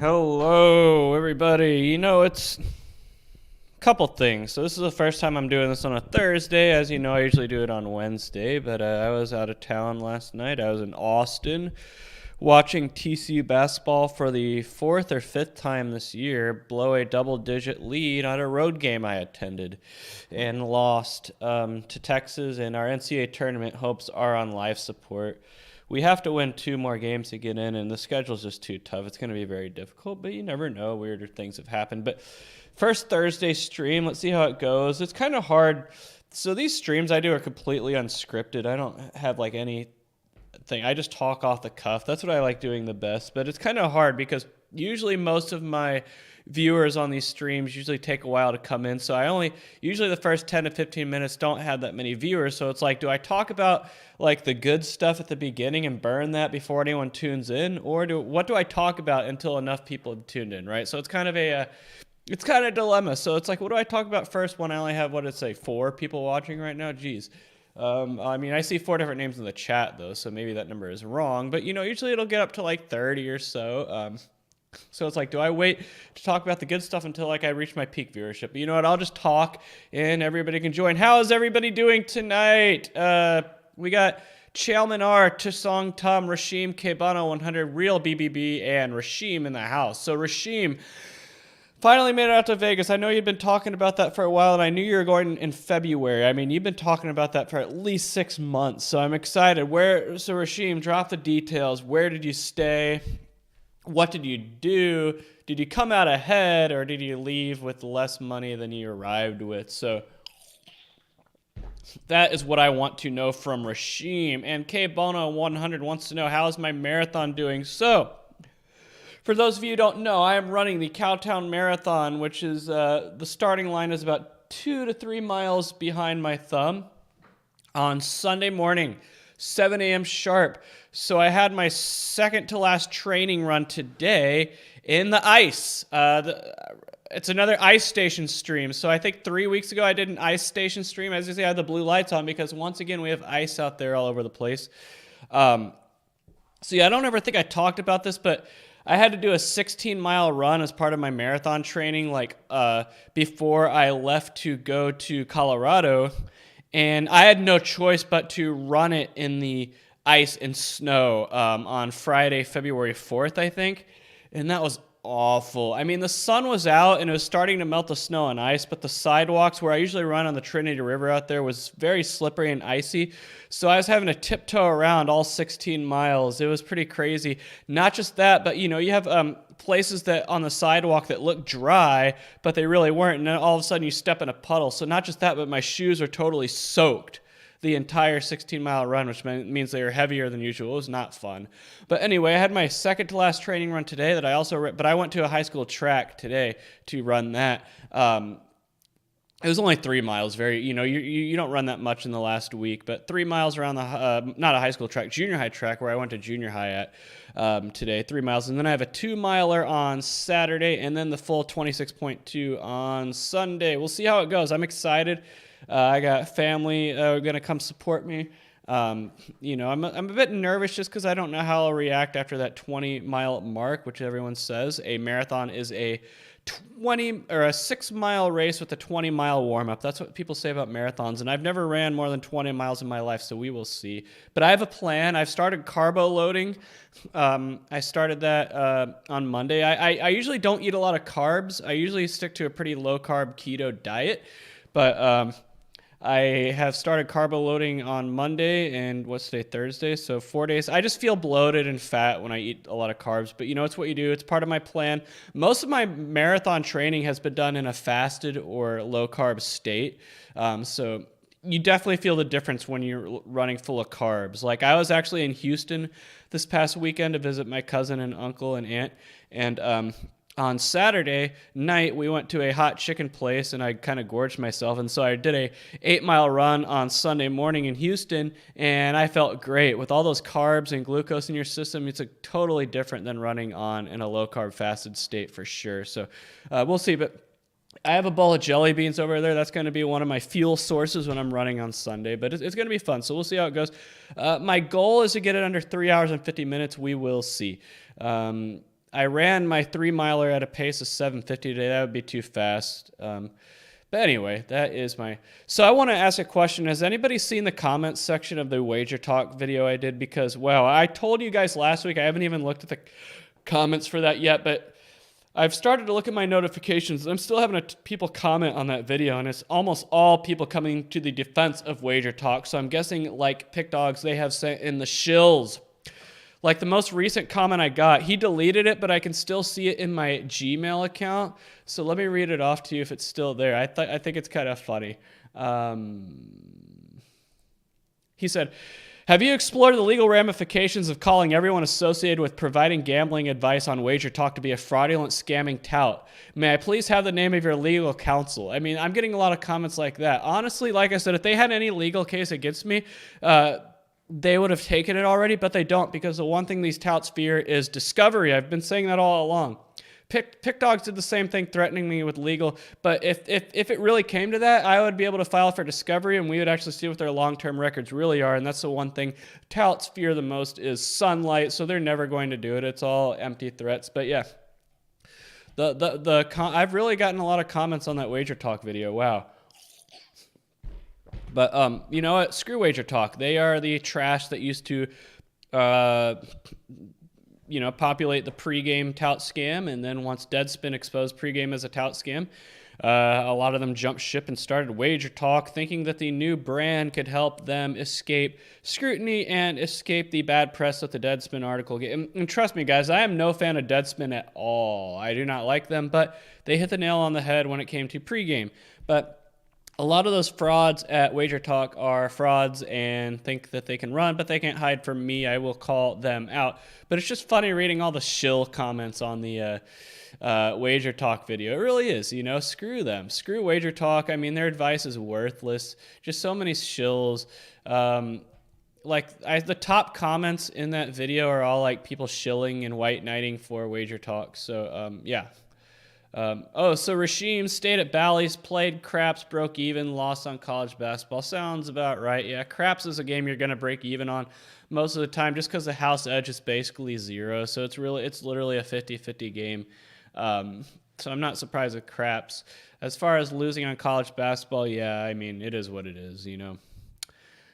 Hello, everybody. It's a couple things. So this is the first time I'm doing this on a Thursday. As you know, I usually do it on Wednesday, but I was out of town last night. I was in Austin watching TCU basketball for the fourth or fifth time this year blow a double-digit lead on a road game I attended and lost to Texas, and our NCAA tournament hopes are on life support. We have to win 2 more games to get in, and the schedule's just too tough. It's going to be very difficult, but you never know. Weirder things have happened. But first Thursday stream, let's see how it goes. It's kind of hard. So these streams I do are completely unscripted. I don't have anything. I just talk off the cuff. That's what I like doing the best. But it's kind of hard because usually most of my viewers on these streams usually take a while to come in. So usually the first 10 to 15 minutes don't have that many viewers. So it's do I talk about the good stuff at the beginning and burn that before anyone tunes in? Or what do I talk about until enough people have tuned in, right? So it's kind of a dilemma. So it's what do I talk about first when I only have, 4 people watching right now? Geez. I see 4 different names in the chat though, so maybe that number is wrong. But usually it'll get up to 30 or so. So it's do I wait to talk about the good stuff until I reach my peak viewership? But you know what? I'll just talk and everybody can join. How is everybody doing tonight? We got Chalman R, Tisong Tom, Rashim, Kebano 100, Real BBB, and Rashim in the house. So Rashim finally made it out to Vegas. I know you've been talking about that for a while, and I knew you were going in February. You've been talking about that for at least 6 months, so I'm excited. So Rashim, drop the details. Where did you stay? What did you do? Did you come out ahead, or did you leave with less money than you arrived with? So that is what I want to know from Rashim. And K Bono 100 wants to know, how is my marathon doing? So for those of you who don't know, I am running the Cowtown Marathon, which is the starting line is about 2 to 3 miles behind my thumb on Sunday morning, 7 a.m. sharp. So I had my second to last training run today in the ice. It's another ice station stream. So I think 3 weeks ago I did an ice station stream. As you see, I had the blue lights on because once again we have ice out there all over the place. I don't ever think I talked about this, but I had to do a 16-mile run as part of my marathon training before I left to go to Colorado. And I had no choice but to run it in the ice and snow on Friday, February 4th, I think. And that was awful. The sun was out and it was starting to melt the snow and ice, but the sidewalks where I usually run on the Trinity River out there was very slippery and icy. So I was having to tiptoe around all 16 miles. It was pretty crazy. Not just that, but you have places that on the sidewalk that look dry, but they really weren't. And then all of a sudden you step in a puddle. So not just that, but my shoes are totally soaked the entire 16-mile run, which means they are heavier than usual. It was not fun. But anyway, I had my second to last training run today that I also but I went to a high school track today to run that. It was only 3 miles. You don't run that much in the last week, but 3 miles around the not a high school track, junior high track where I went to junior high at today, 3 miles, and then I have a 2-miler on Saturday, and then the full 26.2 on Sunday. We'll see how it goes. I'm excited. I got family going to come support me. I'm a bit nervous just because I don't know how I'll react after that 20-mile mark, which everyone says. A marathon is a 6-mile race with a 20-mile warm-up. That's what people say about marathons, and I've never ran more than 20 miles in my life, so we will see. But I have a plan. I've started carbo loading. I started that on Monday. I usually don't eat a lot of carbs. I usually stick to a pretty low-carb keto diet, but I have started carbo loading on Monday, and what's today, Thursday? So 4 days. I just feel bloated and fat when I eat a lot of carbs, but it's what you do. It's part of my plan. Most of my marathon training has been done in a fasted or low-carb state, so you definitely feel the difference when you're running full of carbs. I was actually in Houston this past weekend to visit my cousin and uncle and aunt, and on Saturday night, we went to a hot chicken place, and I kind of gorged myself. And so I did a 8-mile run on Sunday morning in Houston, and I felt great. With all those carbs and glucose in your system, it's totally different than running in a low-carb fasted state for sure. So we'll see. But I have a bowl of jelly beans over there. That's going to be one of my fuel sources when I'm running on Sunday. But it's going to be fun, so we'll see how it goes. My goal is to get it under 3 hours and 50 minutes. We will see. I ran my 3-miler at a pace of 750 today. That would be too fast. But anyway, that is my... So I want to ask a question. Has anybody seen the comments section of the Wager Talk video I did? Because, wow, I told you guys last week, I haven't even looked at the comments for that yet, but I've started to look at my notifications. I'm still having people comment on that video, and it's almost all people coming to the defense of Wager Talk. So I'm guessing, like Pick Dogs, they have sent in the shills. Like the most recent comment I got, he deleted it, but I can still see it in my Gmail account. So let me read it off to you if it's still there. I think it's kind of funny. He said, have you explored the legal ramifications of calling everyone associated with providing gambling advice on Wager Talk to be a fraudulent scamming tout? May I please have the name of your legal counsel? I mean, I'm getting a lot of comments like that. Honestly, like I said, if they had any legal case against me, they would have taken it already, but they don't, because the one thing these touts fear is discovery. I've been saying that all along. Pick Dogs did the same thing, threatening me with legal, but if it really came to that, I would be able to file for discovery, and we would actually see what their long-term records really are, and that's the one thing touts fear the most is sunlight, so they're never going to do it. It's all empty threats, but yeah. I've really gotten a lot of comments on that Wager Talk video. Wow. But you know what? Screw Wager Talk. They are the trash that used to, populate the pregame tout scam. And then once Deadspin exposed pregame as a tout scam, a lot of them jumped ship and started Wager Talk, thinking that the new brand could help them escape scrutiny and escape the bad press that the Deadspin article gave. And trust me, guys, I am no fan of Deadspin at all. I do not like them, but they hit the nail on the head when it came to pregame. But a lot of those frauds at Wager Talk are frauds and think that they can run, but they can't hide from me. I will call them out. But it's just funny reading all the shill comments on the Wager Talk video. It really is, screw them. Screw Wager Talk. I mean, their advice is worthless. Just so many shills. The top comments in that video are all like people shilling and white knighting for Wager Talk. So, yeah. So Rashim stayed at Bally's, played craps, broke even, lost on college basketball. Sounds about right. Yeah, craps is a game you're going to break even on most of the time just because the house edge is basically zero. So it's literally a 50-50 game. So I'm not surprised with craps. As far as losing on college basketball, yeah, I mean, it is what it is,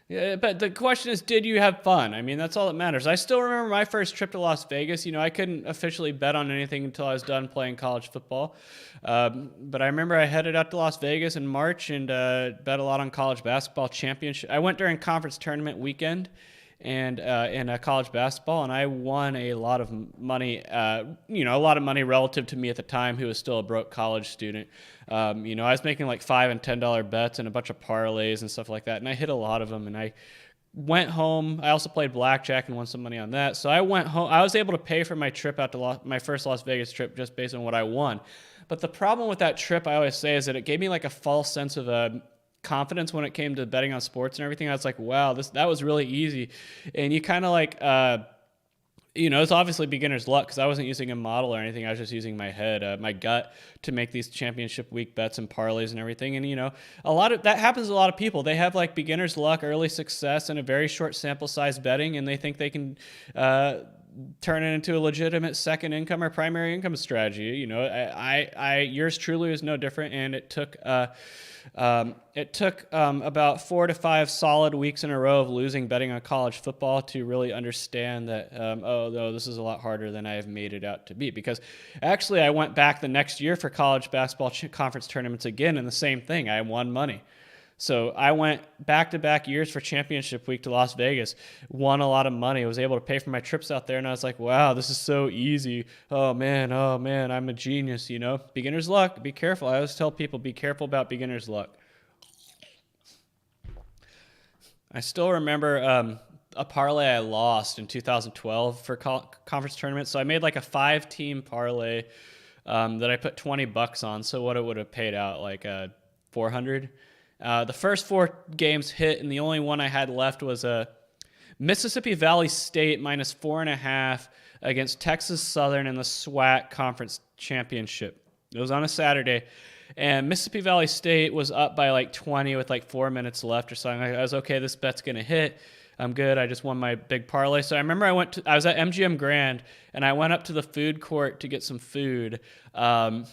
Yeah, but the question is, did you have fun? I mean, that's all that matters. I still remember my first trip to Las Vegas. I couldn't officially bet on anything until I was done playing college football. But I remember I headed out to Las Vegas in March and bet a lot on college basketball championship. I went during conference tournament weekend and in college basketball, and I won a lot of money, a lot of money relative to me at the time, who was still a broke college student. I was making like $5 and $10 bets and a bunch of parlays and stuff like that, and I hit a lot of them, and I went home. I also played blackjack and won some money on that, so I went home. I was able to pay for my trip out to my first Las Vegas trip just based on what I won. But the problem with that trip, I always say, is that it gave me like a false sense of confidence when it came to betting on sports and everything. I was like, wow, that was really easy. And you kind of like, it's obviously beginner's luck because I wasn't using a model or anything. I was just using my head, my gut to make these championship week bets and parlays and everything. And, a lot of that happens to a lot of people. They have like beginner's luck, early success, and a very short sample size betting, and they think they can turn it into a legitimate second income or primary income strategy. Yours truly is no different, and it took about 4 to 5 solid weeks in a row of losing betting on college football to really understand that, this is a lot harder than I have made it out to be. Because actually, I went back the next year for college basketball conference tournaments again, and the same thing. I won money. So I went back-to-back years for championship week to Las Vegas, won a lot of money, was able to pay for my trips out there, and I was like, wow, this is so easy. Oh, man, I'm a genius, Beginner's luck, be careful. I always tell people, be careful about beginner's luck. I still remember a parlay I lost in 2012 for conference tournament. So I made like a 5-team parlay that I put $20 on, so what it would have paid out, like $400. The first 4 games hit, and the only one I had left was a Mississippi Valley State minus 4.5 against Texas Southern in the SWAC Conference Championship. It was on a Saturday, and Mississippi Valley State was up by like 20 with like 4 minutes left or something. I was okay, this bet's going to hit. I'm good. I just won my big parlay. So I remember I was at MGM Grand, and I went up to the food court to get some food. And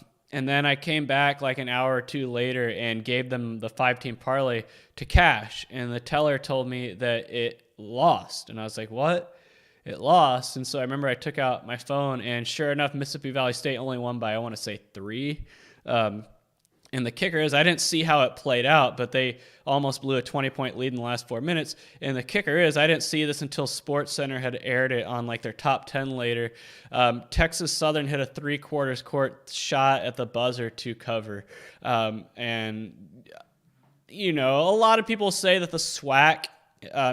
then I came back like an hour or two later and gave them the 5-team parlay to cash. And the teller told me that it lost. And I was like, what? It lost. And so I remember I took out my phone, and sure enough, Mississippi Valley State only won by, I want to say, 3. And the kicker is, I didn't see how it played out, but they almost blew a 20-point lead in the last 4 minutes. And the kicker is, I didn't see this until SportsCenter had aired it on like their top 10 later. Texas Southern hit a 3/4 court shot at the buzzer to cover. And, you know, a lot of people say that the SWAC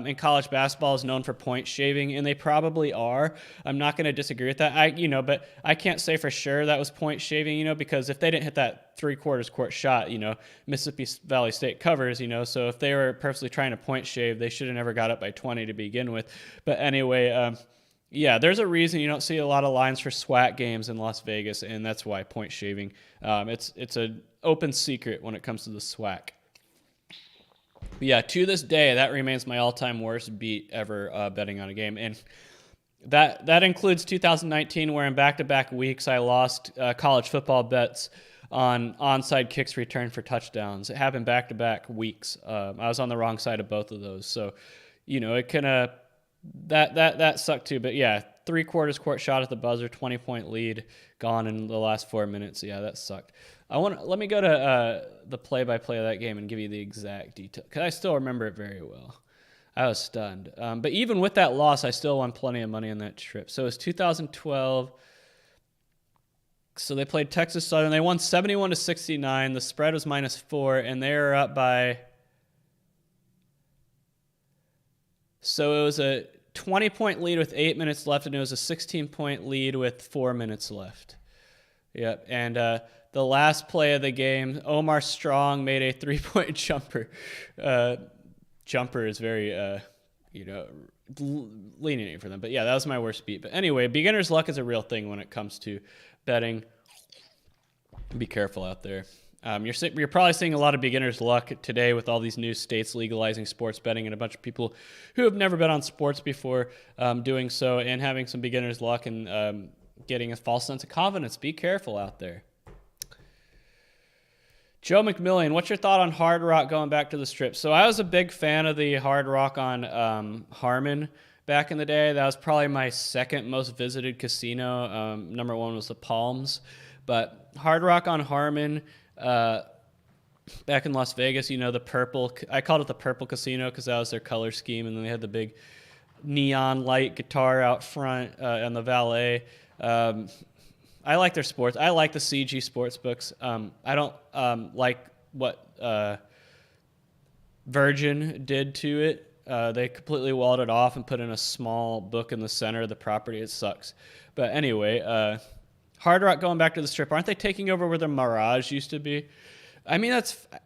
in college basketball is known for point shaving, and they probably are. I'm not going to disagree with that. But I can't say for sure that was point shaving, because if they didn't hit that 3/4 court shot, Mississippi Valley State covers, so if they were purposely trying to point shave, they should have never got up by 20 to begin with. But anyway, yeah, there's a reason you don't see a lot of lines for SWAC games in Las Vegas, and that's why point shaving. It's an open secret when it comes to the SWAC. But yeah, to this day, that remains my all-time worst beat ever betting on a game. And that includes 2019, where in back-to-back weeks I lost college football bets on onside kicks return for touchdowns. It happened back-to-back weeks. I was on the wrong side of both of those. So, it kind of that sucked too. But yeah, 3/4 court shot at the buzzer, 20-point lead, gone in the last 4 minutes. Yeah, that sucked. Let me go to the play-by-play of that game and give you the exact detail, because I still remember it very well. I was stunned. But even with that loss, I still won plenty of money on that trip. So it was 2012. So they played Texas Southern. They won 71-69. The spread was -4, and they were up by. So it was a 20-point lead with 8 minutes left, and it was a 16-point lead with 4 minutes left. Yep, and the last play of the game, Omar Strong made a 3-point jumper. Jumper is very, lenient for them. But yeah, that was my worst beat. But anyway, beginner's luck is a real thing when it comes to betting. Be careful out there. You're probably seeing a lot of beginner's luck today with all these new states legalizing sports betting, and a bunch of people who have never bet on sports before doing so and having some beginner's luck and getting a false sense of confidence. Be careful out there. Joe McMillian, what's your thought on Hard Rock going back to the Strip? So I was a big fan of the Hard Rock on Harmon back in the day. That was probably my second most visited casino. Number one was the Palms. But Hard Rock on Harmon, back in Las Vegas, the purple, I called it the Purple Casino because that was their color scheme. And then they had the big neon light guitar out front and the valet. I like their sports. I like the CG sports books. I don't like what Virgin did to it. They completely walled it off and put in a small book in the center of the property. It sucks. But anyway, Hard Rock going back to the Strip. Aren't they taking over where the Mirage used to be? I mean,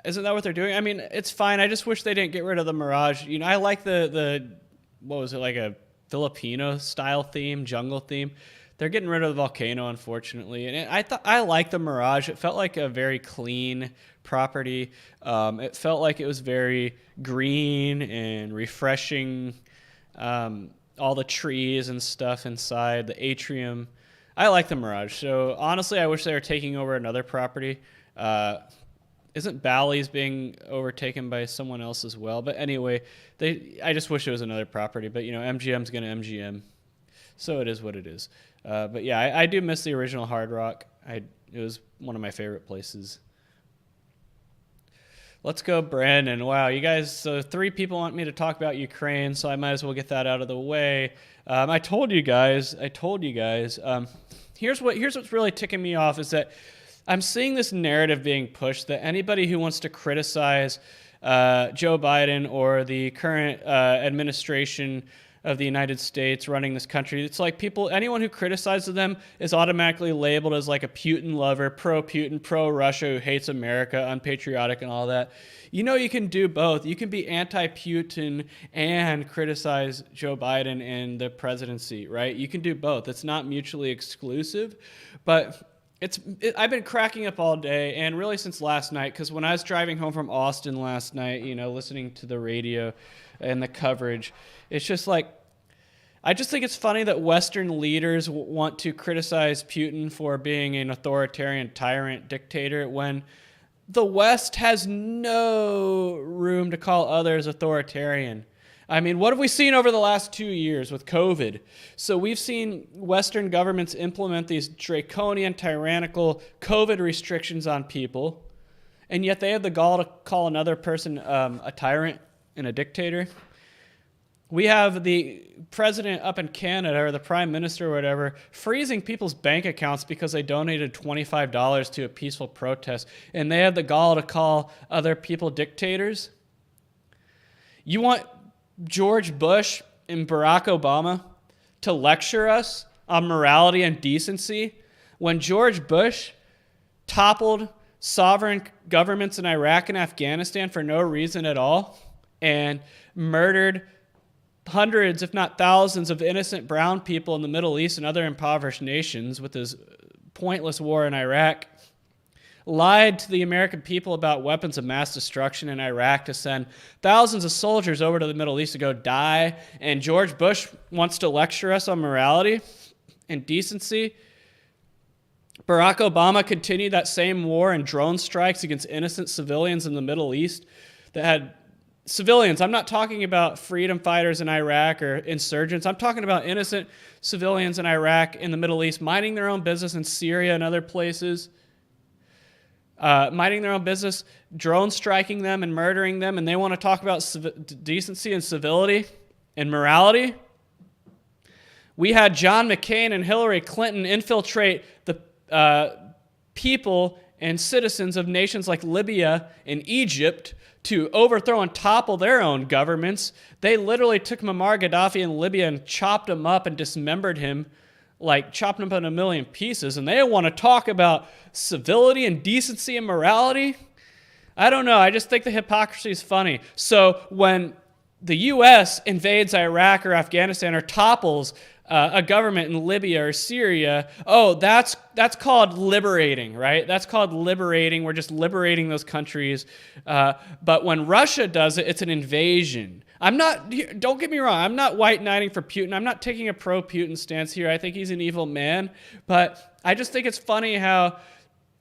isn't that what they're doing? I mean, it's fine. I just wish they didn't get rid of the Mirage. I like the what was it, like a Filipino style theme, jungle theme. They're getting rid of the Volcano, unfortunately. And I like the Mirage. It felt like a very clean property. It felt like it was very green and refreshing. All the trees and stuff inside, the atrium. I like the Mirage. So honestly, I wish they were taking over another property. Isn't Bally's being overtaken by someone else as well? But anyway, I just wish it was another property. But, MGM's going to MGM. So it is what it is. But yeah, I do miss the original Hard Rock. It was one of my favorite places. Let's go, Brandon. Wow, you guys, so 3 people want me to talk about Ukraine, so I might as well get that out of the way. I told you guys. Here's what's really ticking me off is that I'm seeing this narrative being pushed that anybody who wants to criticize Joe Biden or the current administration of the United States running this country, it's like anyone who criticizes them is automatically labeled as like a Putin lover, pro-Putin, pro-Russia, who hates America, unpatriotic and all that. You can do both. You can be anti-Putin and criticize Joe Biden and the presidency, right? You can do both. It's not mutually exclusive. But I've been cracking up all day, and really since last night, because when I was driving home from Austin last night, listening to the radio and the coverage, it's just like, I just think it's funny that Western leaders want to criticize Putin for being an authoritarian tyrant dictator when the West has no room to call others authoritarian. I mean, what have we seen over the last 2 years with COVID? So we've seen Western governments implement these draconian, tyrannical COVID restrictions on people, and yet they have the gall to call another person a tyrant and a dictator. We have the president up in Canada, or the prime minister or whatever, freezing people's bank accounts because they donated $25 to a peaceful protest, and they have the gall to call other people dictators. You want George Bush and Barack Obama to lecture us on morality and decency when George Bush toppled sovereign governments in Iraq and Afghanistan for no reason at all and murdered hundreds, if not thousands, of innocent brown people in the Middle East and other impoverished nations with his pointless war in Iraq, lied to the American people about weapons of mass destruction in Iraq to send thousands of soldiers over to the Middle East to go die, and George Bush wants to lecture us on morality and decency. Barack Obama continued that same war and drone strikes against innocent civilians in the Middle East that had civilians. I'm not talking about freedom fighters in Iraq or insurgents. I'm talking about innocent civilians in Iraq, in the Middle East, minding their own business in Syria and other places. Minding their own business, drone striking them and murdering them, and they want to talk about decency and civility and morality. We had John McCain and Hillary Clinton infiltrate the people and citizens of nations like Libya and Egypt to overthrow and topple their own governments. They literally took Muammar Gaddafi in Libya and chopped him up and dismembered him, like chopping him up in a million pieces, and they want to talk about civility and decency and morality. I don't know. I just think the hypocrisy is funny. So when the U.S. invades Iraq or Afghanistan or topples a government in Libya or Syria, that's called liberating, right? That's called liberating. We're just liberating those countries. But when Russia does it, it's an invasion. Don't get me wrong, I'm not white knighting for Putin. I'm not taking a pro-Putin stance here. I think he's an evil man. But I just think it's funny how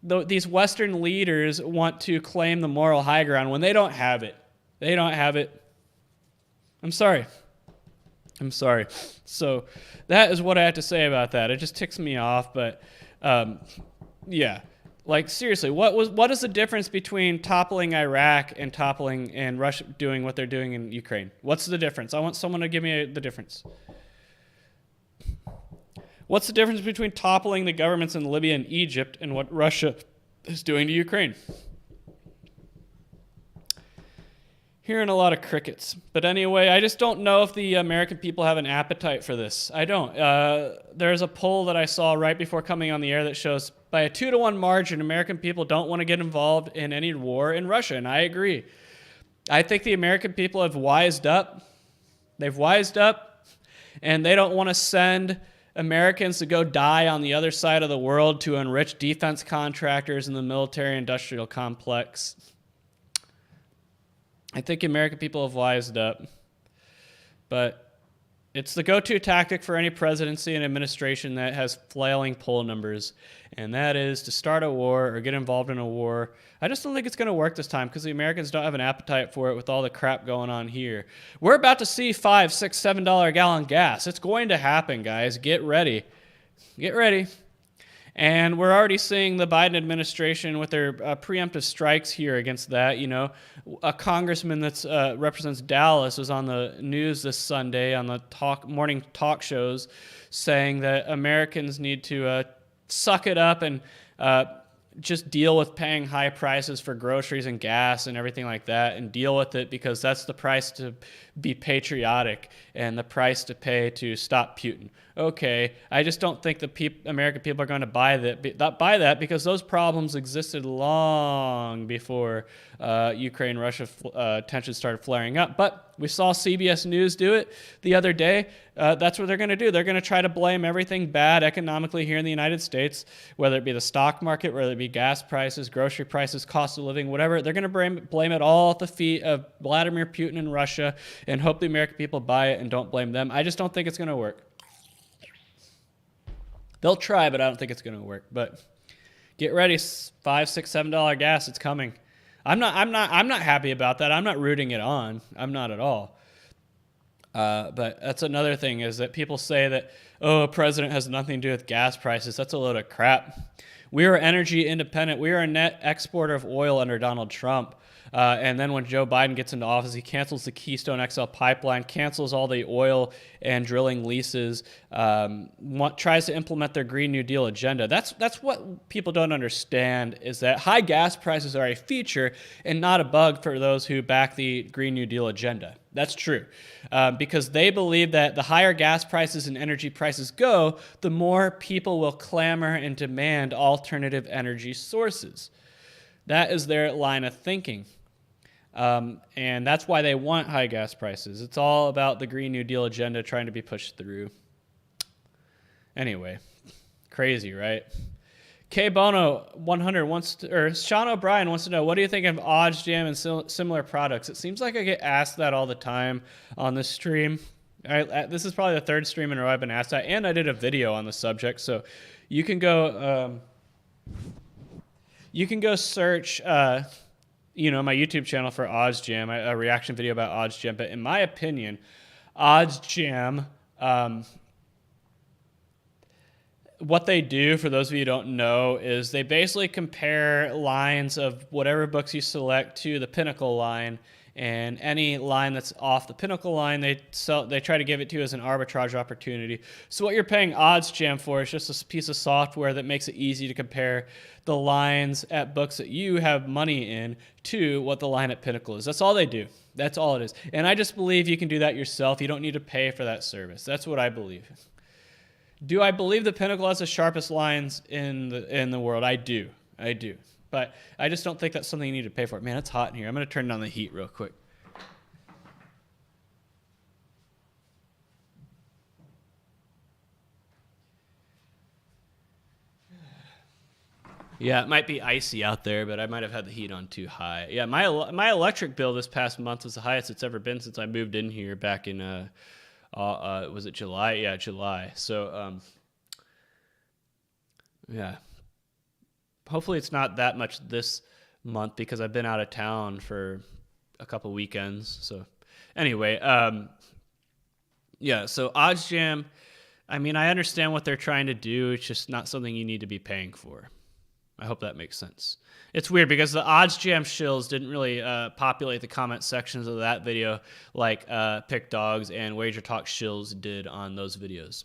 these Western leaders want to claim the moral high ground when they don't have it. They don't have it. I'm sorry. So that is what I have to say about that. It just ticks me off, but yeah. Like, seriously, what is the difference between toppling Iraq and Russia doing what they're doing in Ukraine? What's the difference? I want someone to give me the difference. What's the difference between toppling the governments in Libya and Egypt and what Russia is doing to Ukraine? Hearing a lot of crickets. But anyway, I just don't know if the American people have an appetite for this. I don't. There's a poll that I saw right before coming on the air that shows by a 2-to-1 margin, American people don't want to get involved in any war in Russia, and I agree. I think the American people have wised up. They've wised up, and they don't want to send Americans to go die on the other side of the world to enrich defense contractors in the military-industrial complex. I think American people have wised up, but it's the go-to tactic for any presidency and administration that has flailing poll numbers, and that is to start a war or get involved in a war. I just don't think it's going to work this time because the Americans don't have an appetite for it with all the crap going on here. We're about to see $5, $6, $7 a gallon gas. It's going to happen, guys. Get ready. Get ready. And we're already seeing the Biden administration with their preemptive strikes here against that. You know, a congressman that represents Dallas was on the news this Sunday on the morning talk shows saying that Americans need to suck it up and just deal with paying high prices for groceries and gas and everything like that and deal with it because that's the price to be patriotic and the price to pay to stop Putin. Okay, I just don't think the American people are going to buy that because those problems existed long before Ukraine-Russia tensions started flaring up. But We saw CBS News do it the other day. That's what they're going to do. They're going to try to blame everything bad economically here in the United States, whether it be the stock market, whether it be gas prices, grocery prices, cost of living, whatever. They're going to blame it all at the feet of Vladimir Putin and Russia and hope the American people buy it and don't blame them. I just don't think it's going to work. They'll try, but I don't think it's going to work. But get ready, $5, $6, $7 gas. It's coming. I'm not happy about that. I'm not rooting it on. I'm not at all. But that's another thing is that people say that, oh, a president has nothing to do with gas prices. That's a load of crap. We are energy independent. We are a net exporter of oil under Donald Trump. And then when Joe Biden gets into office, he cancels the Keystone XL pipeline, cancels all the oil and drilling leases, tries to implement their Green New Deal agenda. That's what people don't understand is that high gas prices are a feature and not a bug for those who back the Green New Deal agenda. That's true. Because they believe that the higher gas prices and energy prices go, the more people will clamor and demand alternative energy sources. That is their line of thinking. And that's why they want high gas prices. It's all about the Green New Deal agenda trying to be pushed through. Anyway, crazy, right? K Bono 100 Sean O'Brien wants to know, what do you think of Oddsjam and similar products? It seems like I get asked that all the time on this stream. This is probably the third stream in a row I've been asked that, and I did a video on the subject, so you can go search my YouTube channel for Oddsjam, a reaction video about Oddsjam. But in my opinion, Oddsjam, what they do, for those of you who don't know, is they basically compare lines of whatever books you select to the Pinnacle line, and any line that's off the Pinnacle line, they try to give it to you as an arbitrage opportunity. So what you're paying Oddsjam for is just a piece of software that makes it easy to compare the lines at books that you have money in to what the line at Pinnacle is. That's all they do. That's all it is. And I just believe you can do that yourself. You don't need to pay for that service. That's what I believe. Do I believe the Pinnacle has the sharpest lines in the world? I do. But I just don't think that's something you need to pay for. Man, it's hot in here. I'm going to turn down the heat real quick. Yeah, it might be icy out there, but I might have had the heat on too high. Yeah, my electric bill this past month was the highest it's ever been since I moved in here back in, was it July? Yeah, July. So, yeah. Hopefully it's not that much this month because I've been out of town for a couple weekends. So anyway, yeah, so Oddsjam, I mean, I understand what they're trying to do. It's just not something you need to be paying for. I hope that makes sense. It's weird because the Oddsjam shills didn't really populate the comment sections of that video like Pick Dogs and Wager Talk shills did on those videos.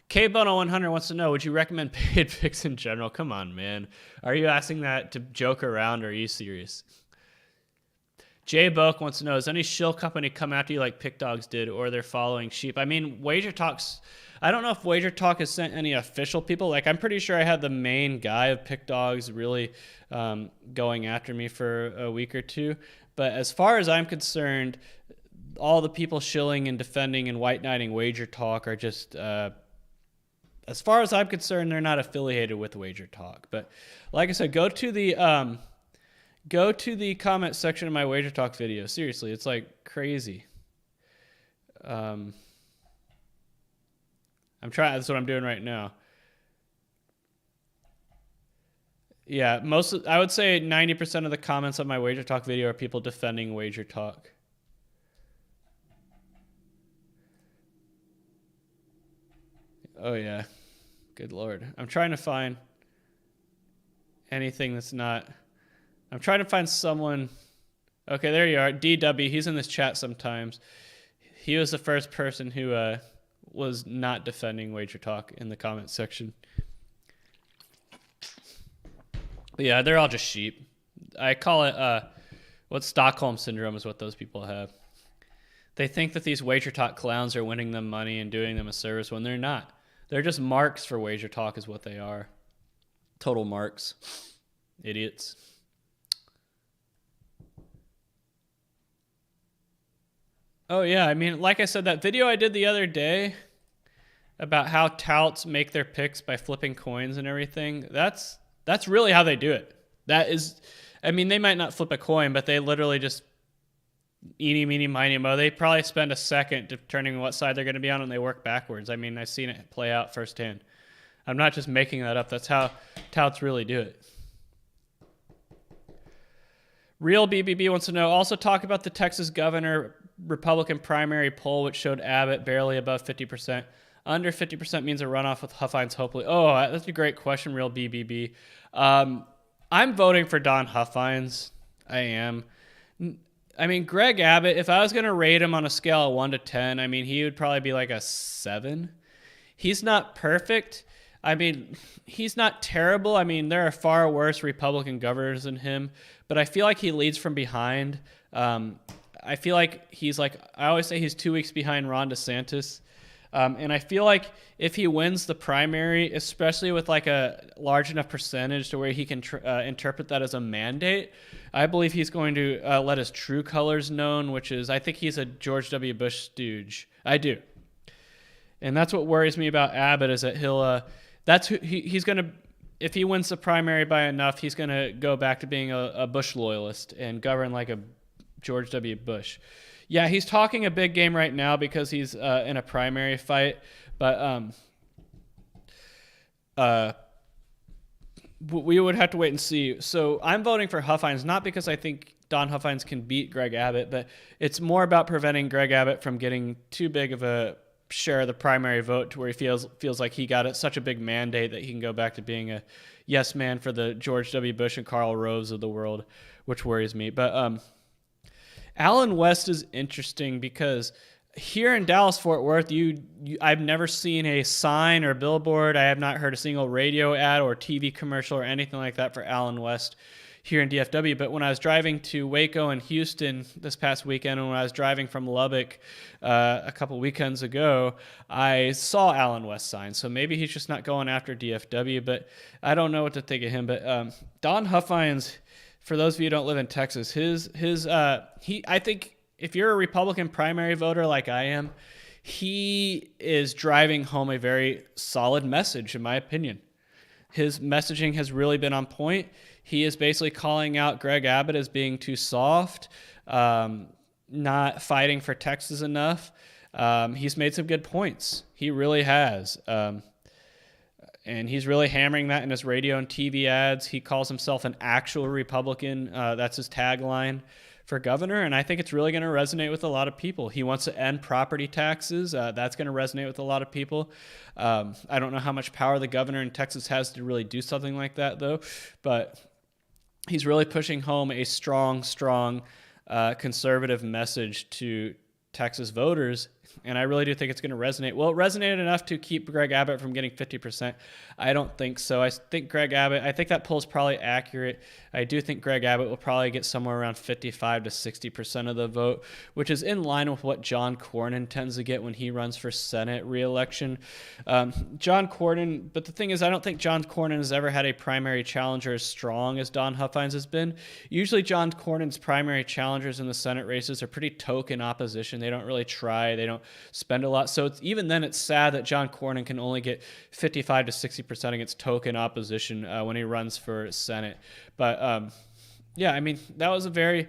KBono100 wants to know, would you recommend paid picks in general? Come on, man. Are you asking that to joke around, or are you serious? Jay Boak wants to know, has any shill company come after you like Pick Dogs did, or they're following sheep? I mean, Wager Talk's... I don't know if Wager Talk has sent any official people. Like, I'm pretty sure I had the main guy of Pick Dogs really going after me for a week or two. But as far as I'm concerned, all the people shilling and defending and white knighting Wager Talk are just... as far as I'm concerned, they're not affiliated with Wager Talk. But like I said, go to the comment section of my Wager Talk video. Seriously, it's like crazy. I'm trying. That's what I'm doing right now. Yeah, I would say 90% of the comments on my Wager Talk video are people defending Wager Talk. Oh yeah, good Lord. I'm trying to find anything that's not... I'm trying to find someone... Okay, there you are. DW, he's in this chat sometimes. He was the first person who was not defending Wager Talk in the comment section. But yeah, they're all just sheep. I call it... what Stockholm Syndrome is what those people have. They think that these Wager Talk clowns are winning them money and doing them a service when they're not. They're just marks for Wager Talk is what they are. Total marks. Idiots. Oh yeah, I mean, like I said, that video I did the other day about how touts make their picks by flipping coins and everything. That's really how they do it. That is, I mean, they might not flip a coin, but they literally just eeny, meeny, miny, mo. They probably spend a second determining what side they're going to be on, and they work backwards. I mean, I've seen it play out firsthand. I'm not just making that up. That's how touts really do it. Real BBB wants to know, also talk about the Texas governor Republican primary poll, which showed Abbott barely above 50%. Under 50% means a runoff with Huffines, hopefully. Oh, that's a great question, Real BBB. I'm voting for Don Huffines. I am. I mean, Greg Abbott, if I was going to rate him on a scale of 1 to 10, I mean, he would probably be like a 7. He's not perfect. I mean, he's not terrible. I mean, there are far worse Republican governors than him, but I feel like he leads from behind. I feel like he's like, I always say he's 2 weeks behind Ron DeSantis. And I feel like if he wins the primary, especially with like a large enough percentage to where he can interpret that as a mandate, I believe he's going to let his true colors known, which is, I think he's a George W. Bush stooge. I do. And that's what worries me about Abbott, is that he's going to, if he wins the primary by enough, he's going to go back to being a Bush loyalist and govern like a George W. Bush. Yeah, he's talking a big game right now because he's in a primary fight, but we would have to wait and see. So I'm voting for Huffines, not because I think Don Huffines can beat Greg Abbott, but it's more about preventing Greg Abbott from getting too big of a share of the primary vote to where he feels like he got such a big mandate that he can go back to being a yes man for the George W. Bush and Karl Rove of the world, which worries me. But Allen West is interesting because here in Dallas-Fort Worth, I've never seen a sign or billboard. I have not heard a single radio ad or TV commercial or anything like that for Allen West here in DFW. But when I was driving to Waco and Houston this past weekend, and when I was driving from Lubbock a couple weekends ago, I saw Allen West signs. So maybe he's just not going after DFW, but I don't know what to think of him. But Don Huffines, for those of you who don't live in Texas, I think if you're a Republican primary voter like I am, he is driving home a very solid message, in my opinion. His messaging has really been on point. He is basically calling out Greg Abbott as being too soft, not fighting for Texas enough. He's made some good points. He really has. And he's really hammering that in his radio and TV ads. He calls himself an actual Republican. That's his tagline for governor. And I think it's really going to resonate with a lot of people. He wants to end property taxes. That's going to resonate with a lot of people. I don't know how much power the governor in Texas has to really do something like that, though. But he's really pushing home a strong conservative message to Texas voters. And I really do think it's going to resonate. Well, it resonated enough to keep Greg Abbott from getting 50%. I don't think so. I think that poll is probably accurate. I do think Greg Abbott will probably get somewhere around 55 to 60% of the vote, which is in line with what John Cornyn tends to get when he runs for Senate re-election. John Cornyn, but the thing is, I don't think John Cornyn has ever had a primary challenger as strong as Don Huffines has been. Usually John Cornyn's primary challengers in the Senate races are pretty token opposition. They don't really try. They don't spend a lot. So even then, it's sad that John Cornyn can only get 55 to 60% against token opposition when he runs for Senate. But yeah, I mean, that was a very.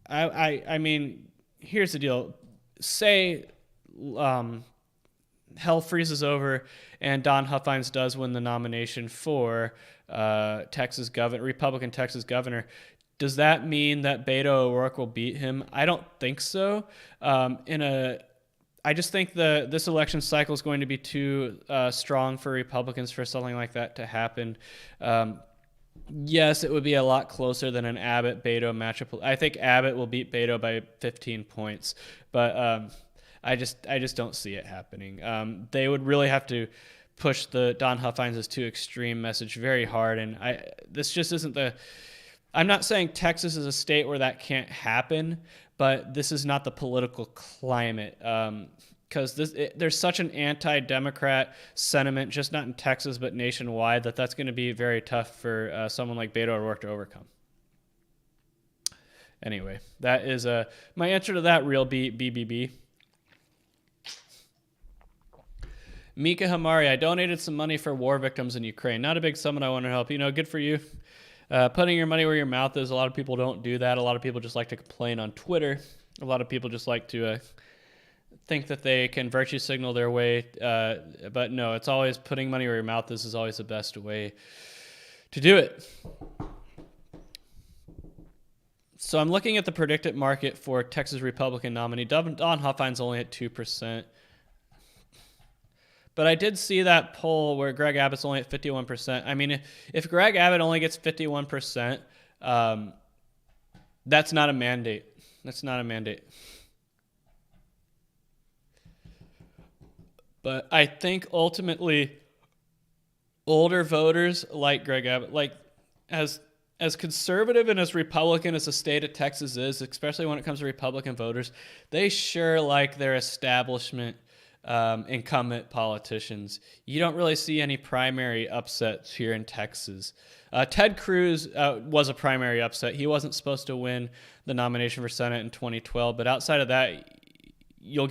I mean, here's the deal. Say hell freezes over and Don Huffines does win the nomination for Republican Texas governor. Does that mean that Beto O'Rourke will beat him? I don't think so. I just think this election cycle is going to be too strong for Republicans for something like that to happen. Yes, it would be a lot closer than an Abbott-Beto matchup. I think Abbott will beat Beto by 15 points, but I just don't see it happening. They would really have to push the Don Huffines is too extreme message very hard, and this just isn't the. I'm not saying Texas is a state where that can't happen, but this is not the political climate. Because there's such an anti-Democrat sentiment, just not in Texas but nationwide, that's going to be very tough for someone like Beto O'Rourke to overcome. Anyway, that is my answer to that real BBB. Mika Hamari, I donated some money for war victims in Ukraine. Not a big sum, and I want to help. Good for you. Putting your money where your mouth is. A lot of people don't do that. A lot of people just like to complain on Twitter. A lot of people just like to think that they can virtue signal their way. But no, it's always putting money where your mouth is always the best way to do it. So I'm looking at the predicted market for Texas Republican nominee. Don Hoffman's only at 2%. But I did see that poll where Greg Abbott's only at 51%. I mean, if Greg Abbott only gets 51%, that's not a mandate. That's not a mandate. But I think ultimately older voters like Greg Abbott, like as conservative and as Republican as the state of Texas is, especially when it comes to Republican voters, they sure like their establishment incumbent politicians. You don't really see any primary upsets here in Texas. Ted Cruz was a primary upset. He wasn't supposed to win the nomination for Senate in 2012, but outside of that, you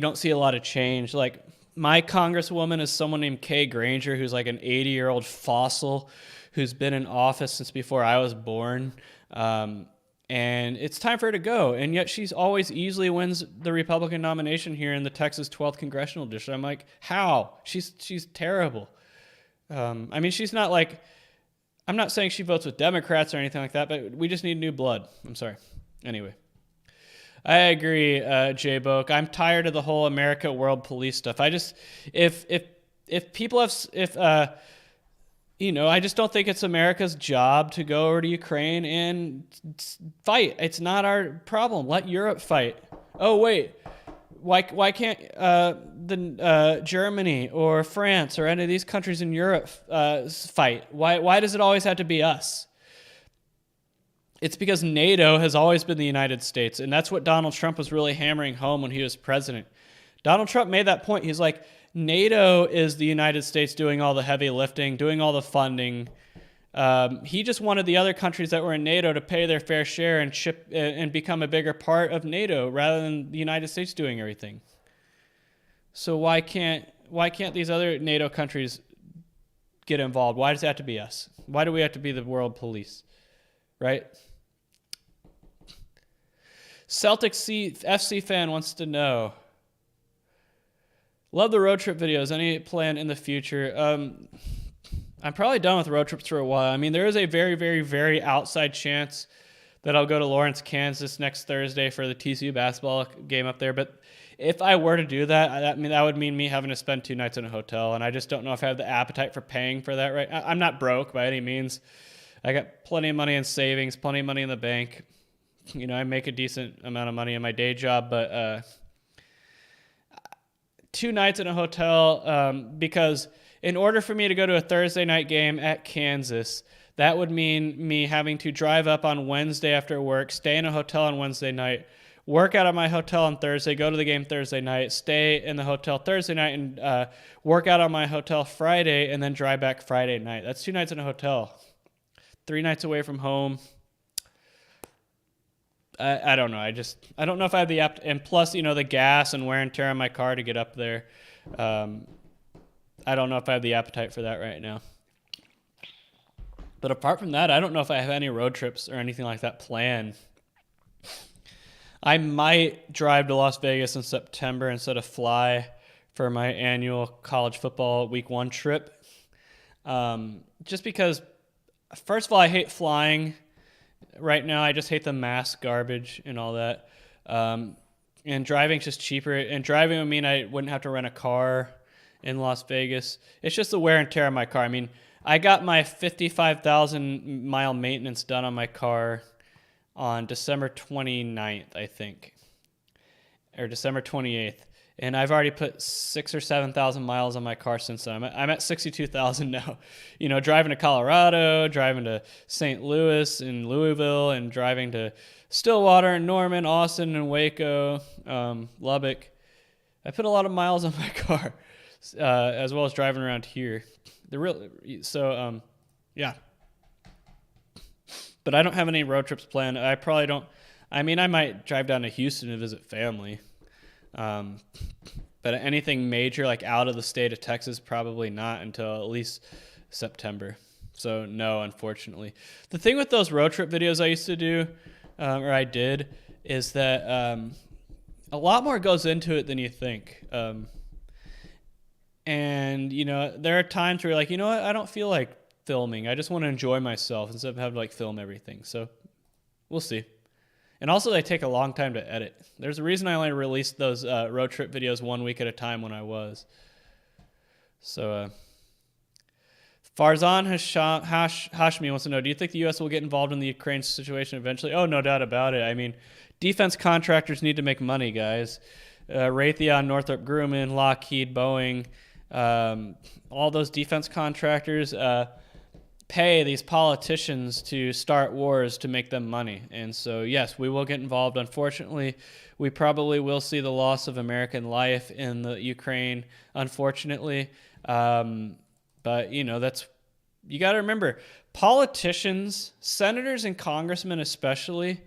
don't see a lot of change. Like, my congresswoman is someone named Kay Granger, who's like an 80-year-old fossil who's been in office since before I was born. And it's time for her to go. And yet she's always easily wins the Republican nomination here in the Texas 12th Congressional District. I'm like, how? She's terrible. I mean, she's not like, I'm not saying she votes with Democrats or anything like that, but we just need new blood. I'm sorry. Anyway. I agree, Jay Boak. I'm tired of the whole America world police stuff. I just, if people have, I just don't think it's America's job to go over to Ukraine and fight. It's not our problem. Let Europe fight. Oh, wait. Why can't Germany or France or any of these countries in Europe fight? Why does it always have to be us? It's because NATO has always been the United States, and that's what Donald Trump was really hammering home when he was president. Donald Trump made that point. He's like, NATO is the United States doing all the heavy lifting, doing all the funding. He just wanted the other countries that were in NATO to pay their fair share and become a bigger part of NATO rather than the United States doing everything. So why can't these other NATO countries get involved? Why does it have to be us? Why do we have to be the world police? Right? Celtics FC fan wants to know. Love the road trip videos. Any plan in the future? I'm probably done with road trips for a while. I mean, there is a very, very, very outside chance that I'll go to Lawrence, Kansas next Thursday for the TCU basketball game up there. But if I were to do that, that would mean me having to spend 2 nights in a hotel. And I just don't know if I have the appetite for paying for that right. I'm not broke by any means. I got plenty of money in savings, plenty of money in the bank. I make a decent amount of money in my day job, but 2 nights in a hotel, because in order for me to go to a Thursday night game at Kansas, that would mean me having to drive up on Wednesday after work, stay in a hotel on Wednesday night, work out of my hotel on Thursday, go to the game Thursday night, stay in the hotel Thursday night, and work out on my hotel Friday, and then drive back Friday night. That's 2 nights in a hotel. 3 nights away from home. I don't know. I don't know if I have the app. And plus, the gas and wear and tear on my car to get up there. I don't know if I have the appetite for that right now. But apart from that, I don't know if I have any road trips or anything like that planned. I might drive to Las Vegas in September instead of fly for my annual college football week 1 trip. Just because, first of all, I hate flying. Right now, I just hate the mass garbage and all that. And driving's just cheaper. And driving would mean I wouldn't have to rent a car in Las Vegas. It's just the wear and tear on my car. I mean, I got my 55,000 mile maintenance done on my car on December 29th, I think, or December 28th. And I've already put 6,000 or 7,000 miles on my car since then. I'm at 62,000 now. Driving to Colorado, driving to St. Louis and Louisville, and driving to Stillwater and Norman, Austin and Waco, Lubbock. I put a lot of miles on my car, as well as driving around here. Yeah. But I don't have any road trips planned. I probably don't. I mean, I might drive down to Houston to visit family. But anything major, like out of the state of Texas, probably not until at least September. So no, unfortunately. The thing with those road trip videos I used to do, or I did, is that a lot more goes into it than you think. And, you know, there are times where you're like, you know what, I don't feel like filming. I just want to enjoy myself instead of having to like film everything. So we'll see. And also they take a long time to edit. There's a reason I only released those road trip videos 1 week at a time when I was. So Farzan Hashmi wants to know, do you think the U.S. will get involved in the Ukraine situation eventually? Oh, no doubt about it. I mean, defense contractors need to make money, guys. Raytheon, Northrop Grumman, Lockheed, Boeing, all those defense contractors pay these politicians to start wars to make them money. And so, yes, we will get involved. Unfortunately, we probably will see the loss of American life in the Ukraine, unfortunately. But, you know, you got to remember, politicians, senators and congressmen especially,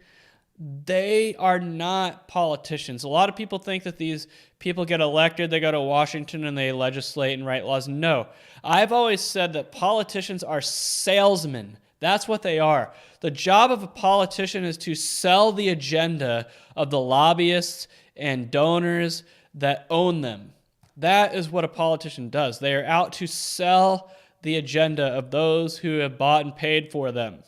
they are not politicians. A lot of people think that these people get elected, they go to Washington and they legislate and write laws. No. I've always said that politicians are salesmen. That's what they are. The job of a politician is to sell the agenda of the lobbyists and donors that own them. That is what a politician does. They are out to sell the agenda of those who have bought and paid for them.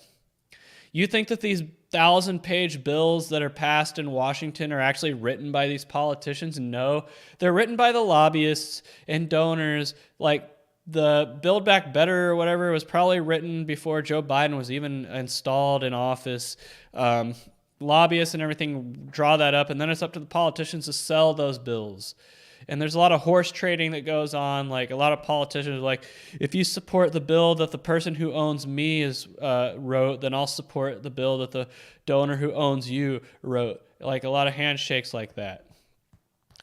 You think that these 1,000-page bills that are passed in Washington are actually written by these politicians? No. They're written by the lobbyists and donors. Like the Build Back Better or whatever was probably written before Joe Biden was even installed in office. Lobbyists and everything draw that up, and then it's up to the politicians to sell those bills. And there's a lot of horse trading that goes on. Like a lot of politicians are like, if you support the bill that the person who owns me wrote, then I'll support the bill that the donor who owns you wrote. Like a lot of handshakes like that.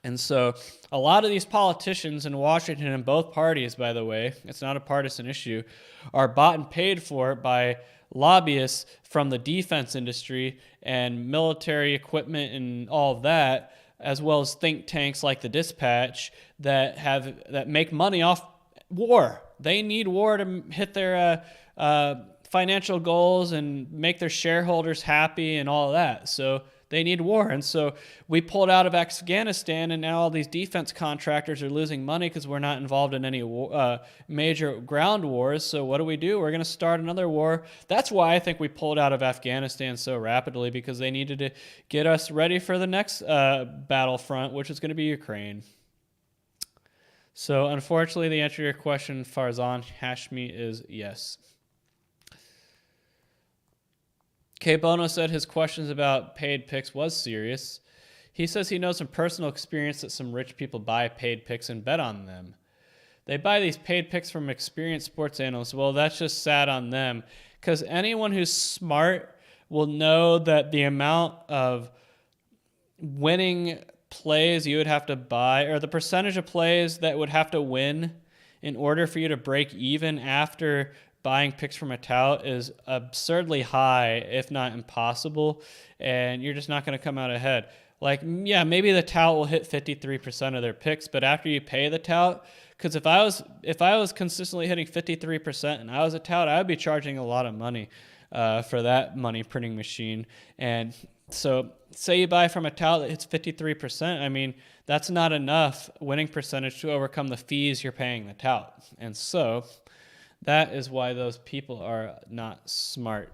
And so a lot of these politicians in Washington, in both parties, by the way, it's not a partisan issue, are bought and paid for by lobbyists from the defense industry and military equipment and all of that, as well as think tanks like the Dispatch that make money off war. They need war to hit their financial goals and make their shareholders happy and all of that. So they need war. And so we pulled out of Afghanistan, and now all these defense contractors are losing money because we're not involved in any major ground wars. So what do? We're going to start another war. That's why I think we pulled out of Afghanistan so rapidly, because they needed to get us ready for the next battlefront, which is going to be Ukraine. So unfortunately, the answer to your question, Farzan Hashmi, is yes. K. Bono said his questions about paid picks was serious. He says he knows from personal experience that some rich people buy paid picks and bet on them. They buy these paid picks from experienced sports analysts. Well, that's just sad on them, because anyone who's smart will know that the amount of winning plays you would have to buy, or the percentage of plays that would have to win in order for you to break even after buying picks from a tout, is absurdly high, if not impossible, and you're just not going to come out ahead. Like, yeah, maybe the tout will hit 53% of their picks, but after you pay the tout, because if I was consistently hitting 53% and I was a tout, I would be charging a lot of money for that money printing machine. And so say you buy from a tout that hits 53%, I mean, that's not enough winning percentage to overcome the fees you're paying the tout. And so that is why those people are not smart.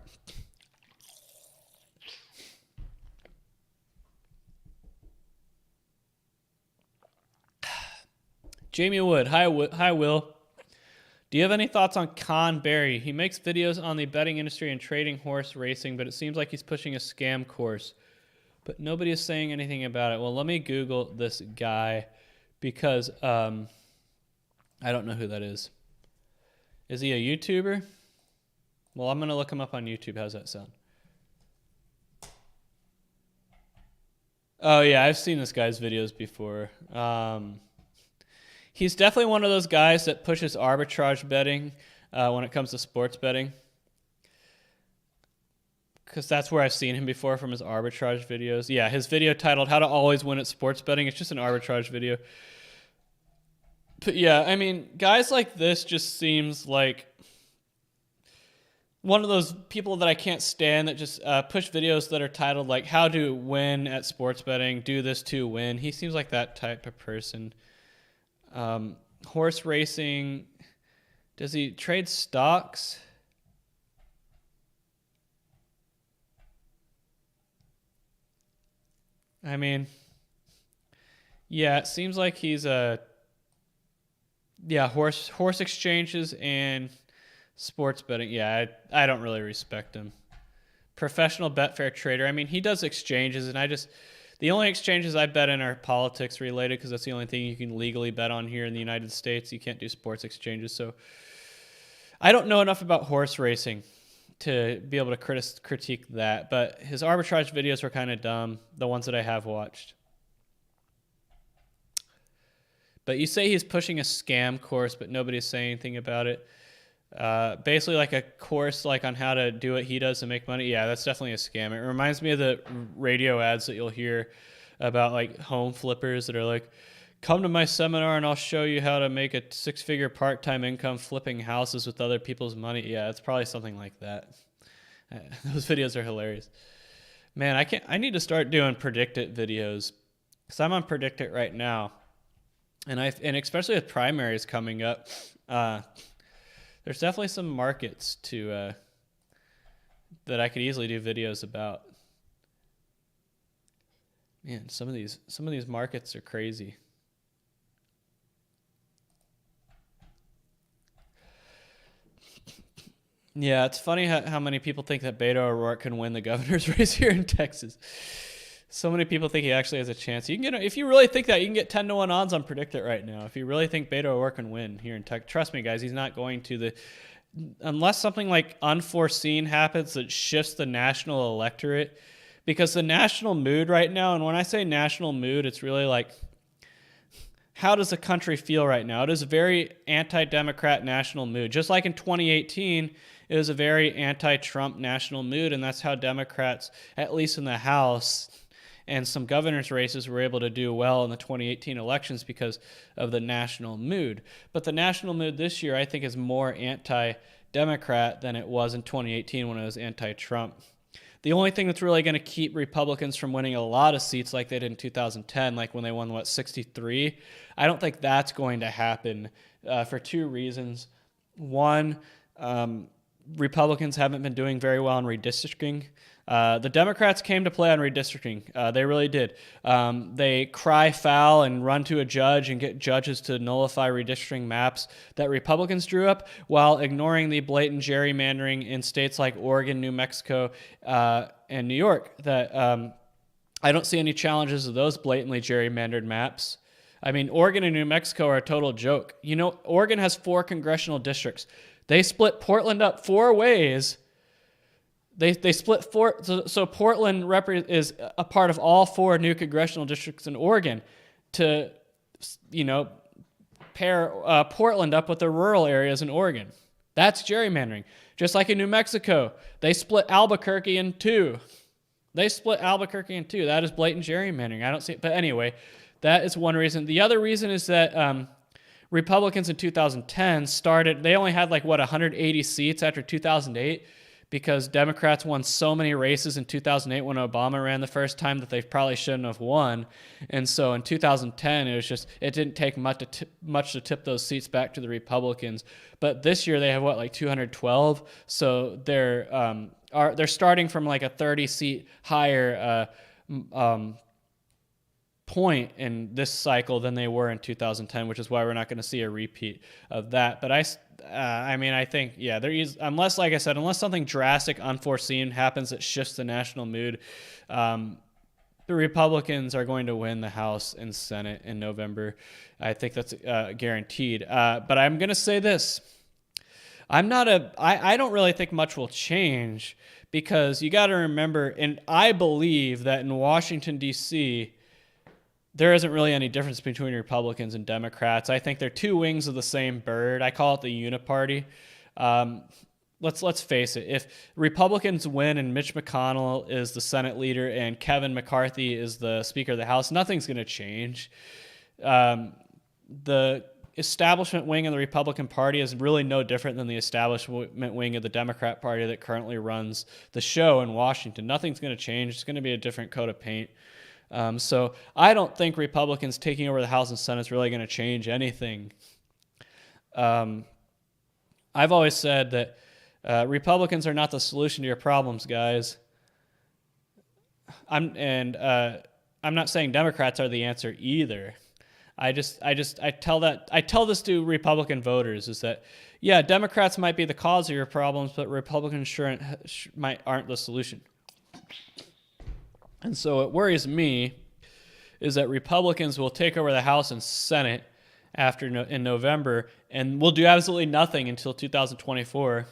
Jamie Wood, hi Will. Do you have any thoughts on Con Berry? He makes videos on the betting industry and trading horse racing, but it seems like he's pushing a scam course. But nobody is saying anything about it. Well, let me Google this guy, because I don't know who that is. Is he a YouTuber? Well, I'm going to look him up on YouTube. How's that sound? Oh, yeah, I've seen this guy's videos before. He's definitely one of those guys that pushes arbitrage betting when it comes to sports betting. because that's where I've seen him before from his arbitrage videos. Yeah, his video titled "How to Always Win at Sports Betting." It's just an arbitrage video. But yeah, I mean, guys like this just seems like one of those people that I can't stand that just push videos that are titled like "How to Win at Sports Betting," do this to win. He seems like that type of person. Horse racing. Does he trade stocks? I mean, yeah, it seems like he's horse exchanges and sports betting. Yeah, I don't really respect him. Professional Betfair trader. I mean, he does exchanges, and the only exchanges I bet in are politics related because that's the only thing you can legally bet on here in the United States. You can't do sports exchanges. So I don't know enough about horse racing to be able to critique that, but his arbitrage videos were kind of dumb, the ones that I have watched. But you say he's pushing a scam course, but nobody's saying anything about it. Basically like a course like on how to do what he does to make money. Yeah, that's definitely a scam. It reminds me of the radio ads that you'll hear about like home flippers that are like, come to my seminar and I'll show you how to make a 6-figure part-time income flipping houses with other people's money. Yeah, it's probably something like that. Those videos are hilarious. Man, I need to start doing Predict It videos because I'm on Predict It right now. And especially with primaries coming up, there's definitely some markets to that I could easily do videos about. Man, some of these markets are crazy. Yeah, it's funny how many people think that Beto O'Rourke can win the governor's race here in Texas. So many people think he actually has a chance. You can if you really think that, you can get 10-1 odds on Predict It right now. If you really think Beto O'Rourke can win here in Texas, trust me, guys, he's not going to unless something like unforeseen happens that shifts the national electorate. Because the national mood right now, and when I say national mood, it's really like, how does the country feel right now? It is a very anti-Democrat national mood. Just like in 2018, it was a very anti-Trump national mood, and that's how Democrats, at least in the House and some governor's races, were able to do well in the 2018 elections because of the national mood. But the national mood this year, I think, is more anti-Democrat than it was in 2018 when it was anti-Trump. The only thing that's really going to keep Republicans from winning a lot of seats like they did in 2010, like when they won, 63, I don't think that's going to happen for two reasons. One, Republicans haven't been doing very well in redistricting. The Democrats came to play on redistricting. They really did. They cry foul and run to a judge and get judges to nullify redistricting maps that Republicans drew up while ignoring the blatant gerrymandering in states like Oregon, New Mexico, and New York. That I don't see any challenges of those blatantly gerrymandered maps. I mean, Oregon and New Mexico are a total joke. You know, Oregon has 4 congressional districts. They split Portland up 4 ways. They split 4, so Portland is a part of all 4 new congressional districts in Oregon to, pair Portland up with the rural areas in Oregon. That's gerrymandering. Just like in New Mexico, they split Albuquerque in 2. That is blatant gerrymandering. I don't see it. But anyway, that is one reason. The other reason is that Republicans in 2010 they only had 180 seats after 2008 because Democrats won so many races in 2008 when Obama ran the first time that they probably shouldn't have won. And so in 2010, it didn't take much to tip those seats back to the Republicans. But this year they have 212. So they're starting from a 30 seat higher point in this cycle than they were in 2010, which is why we're not going to see a repeat of that. But I think, there is, unless something drastic, unforeseen happens that shifts the national mood, the Republicans are going to win the House and Senate in November. I think that's guaranteed. But I'm going to say this. I don't really think much will change because you got to remember, and I believe that in Washington, D.C., there isn't really any difference between Republicans and Democrats. I think they're 2 wings of the same bird. I call it the uniparty. let's face it. If Republicans win and Mitch McConnell is the Senate leader and Kevin McCarthy is the Speaker of the House, nothing's going to change. The establishment wing of the Republican Party is really no different than the establishment wing of the Democrat Party that currently runs the show in Washington. Nothing's going to change. It's going to be a different coat of paint. So I don't think Republicans taking over the House and Senate is really going to change anything. I've always said that Republicans are not the solution to your problems, guys. I'm not saying Democrats are the answer either. I tell this to Republican voters is that, yeah, Democrats might be the cause of your problems, but Republicans aren't the solution. And so what worries me is that Republicans will take over the House and Senate in November, and will do absolutely nothing until 2024.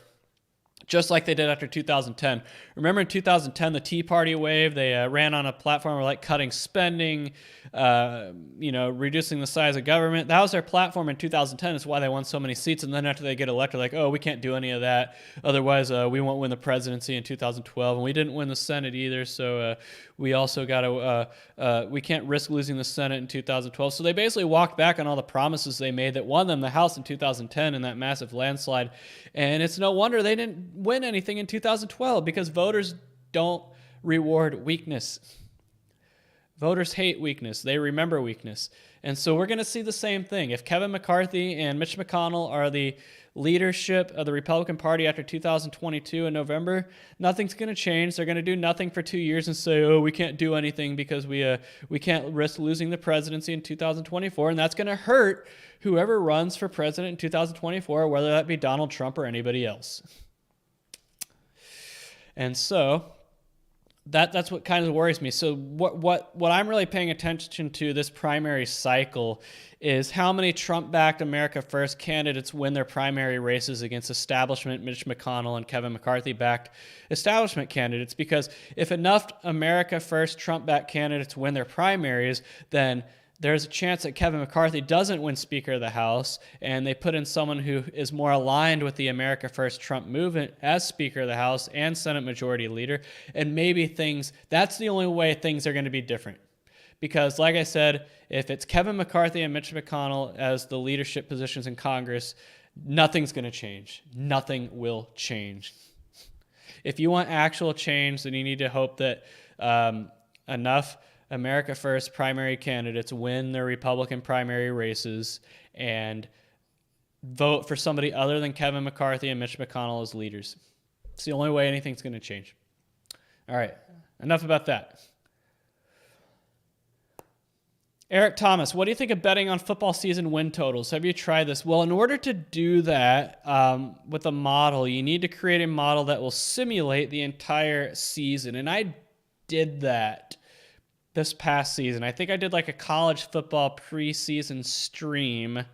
Just like they did after 2010. Remember in 2010, the Tea Party wave, they ran on a platform where like cutting spending, reducing the size of government. That was their platform in 2010. It's why they won so many seats. And then after they get elected, like, oh, we can't do any of that. Otherwise, we won't win the presidency in 2012. And we didn't win the Senate either. So we also got to, we can't risk losing the Senate in 2012. So they basically walked back on all the promises they made that won them the House in 2010 in that massive landslide. And it's no wonder they didn't win anything in 2012 because voters don't reward weakness. Voters hate weakness. They remember weakness. And so we're going to see the same thing. If Kevin McCarthy and Mitch McConnell are the leadership of the Republican Party after 2022 in November, nothing's going to change. They're going to do nothing for 2 years and say, oh, we can't do anything because we can't risk losing the presidency in 2024. And that's going to hurt whoever runs for president in 2024, whether that be Donald Trump or anybody else. And so that's what kind of worries me. So what I'm really paying attention to this primary cycle is how many Trump-backed America First candidates win their primary races against establishment Mitch McConnell and Kevin McCarthy-backed establishment candidates. Because if enough America First Trump-backed candidates win their primaries, then there's a chance that Kevin McCarthy doesn't win Speaker of the House, and they put in someone who is more aligned with the America First Trump movement as Speaker of the House and Senate Majority Leader, and maybe that's the only way things are going to be different. Because, like I said, if it's Kevin McCarthy and Mitch McConnell as the leadership positions in Congress, nothing's going to change. Nothing will change. If you want actual change, then you need to hope that enough America First primary candidates win their Republican primary races and vote for somebody other than Kevin McCarthy and Mitch McConnell as leaders. It's the only way anything's going to change. All right, enough about that. Eric Thomas, what do you think of betting on football season win totals? Have you tried this? Well, in order to do that with a model, you need to create a model that will simulate the entire season. And I did that this past season. I think I did like a college football preseason stream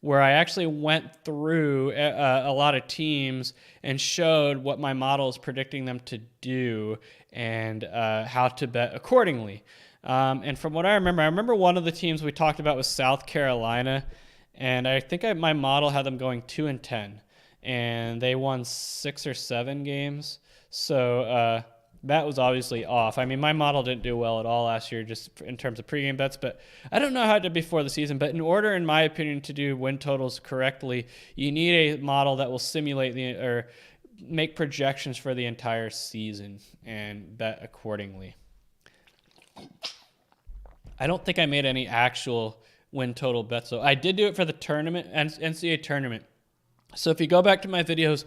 where I actually went through a lot of teams and showed what my model is predicting them to do and how to bet accordingly. And from what I remember one of the teams we talked about was South Carolina, and I think my model had them going 2-10, and they won 6 or 7 games. So that was obviously off. I mean, my model didn't do well at all last year just in terms of pregame bets, but I don't know how it did before the season. But in order, in my opinion, to do win totals correctly, you need a model that will simulate or make projections for the entire season and bet accordingly. I don't think I made any actual win total bets, though. I did do it for the tournament, NCAA tournament. So if you go back to my videos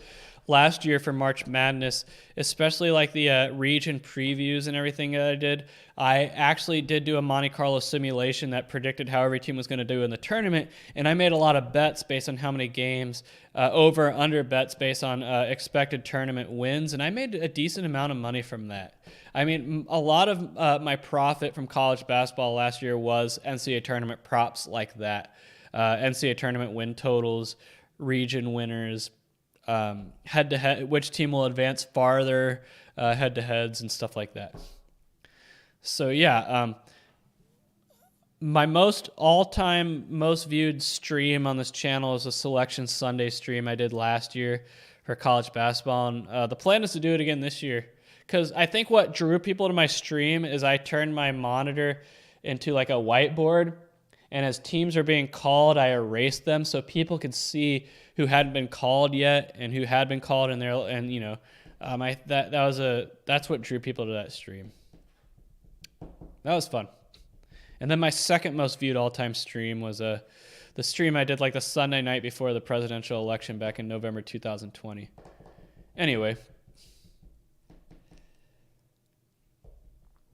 last year for March Madness, especially like the region previews and everything that I did, I actually did do a Monte Carlo simulation that predicted how every team was going to do in the tournament, and I made a lot of bets based on how many games, over under bets based on expected tournament wins, and I made a decent amount of money from that. I mean, a lot of my profit from college basketball last year was NCAA tournament props like that. NCAA tournament win totals, region winners, head-to-head, which team will advance farther, head-to-heads and stuff like that. So yeah, my all-time most viewed stream on this channel is a Selection Sunday stream I did last year for college basketball. And the plan is to do it again this year. Because I think what drew people to my stream is I turned my monitor into like a whiteboard. And as teams are being called, I erased them so people could see who hadn't been called yet and who had been called. And you know, that's what drew people to that stream. That was fun. And then my second most viewed all-time stream was the stream I did like the Sunday night before the presidential election back in November 2020. Anyway.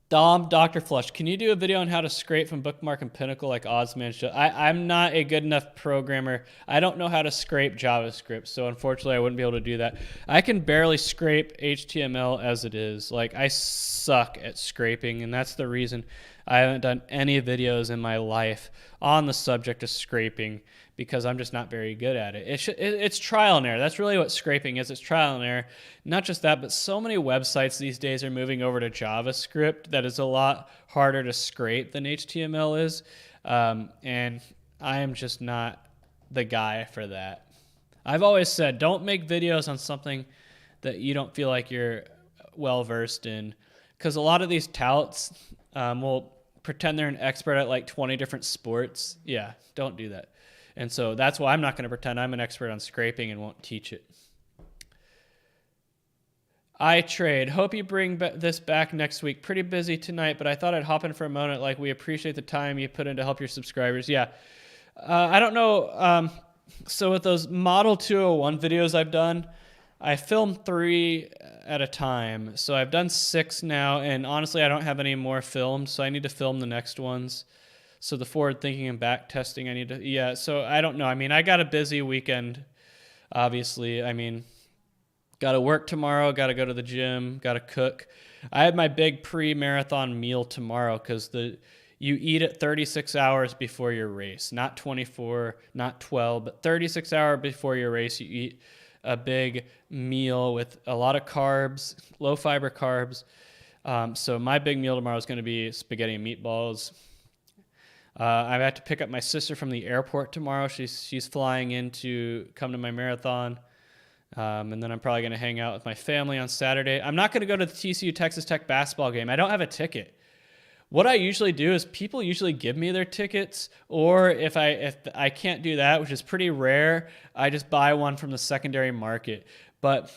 Dr. Flush, can you do a video on how to scrape from Bookmark and Pinnacle like Oddsman should? I'm not a good enough programmer. I don't know how to scrape JavaScript, so unfortunately I wouldn't be able to do that. I can barely scrape HTML as it is. Like, I suck at scraping, and that's the reason I haven't done any videos in my life on the subject of scraping, because I'm just not very good at it. It's trial and error. That's really what scraping is. It's trial and error. Not just that, but so many websites these days are moving over to JavaScript that is a lot harder to scrape than HTML is. And I am just not the guy for that. I've always said, don't make videos on something that you don't feel like you're well-versed in, because a lot of these touts will pretend they're an expert at like 20 different sports. Yeah, don't do that. And so that's why I'm not going to pretend I'm an expert on scraping and won't teach it. iTrade. Hope you bring this back next week. Pretty busy tonight, but I thought I'd hop in for a moment. Like, we appreciate the time you put in to help your subscribers. Yeah. I don't know. So with those Model 201 videos I've done, I film 3 at a time. So I've done 6 now, and honestly, I don't have any more filmed, so I need to film the next ones. So the forward thinking and back testing, I need to, yeah, so I don't know. I mean, I got a busy weekend, obviously. I mean, got to work tomorrow, got to go to the gym, got to cook. I had my big pre-marathon meal tomorrow because you eat it 36 hours before your race, not 24, not 12, but 36 hours before your race, you eat a big meal with a lot of carbs, low fiber carbs. So my big meal tomorrow is going to be spaghetti and meatballs. I have to pick up my sister from the airport tomorrow. She's flying in to come to my marathon. And then I'm probably going to hang out with my family on Saturday. I'm not going to go to the TCU Texas Tech basketball game. I don't have a ticket. What I usually do is people usually give me their tickets, or if I can't do that, which is pretty rare, I just buy one from the secondary market. But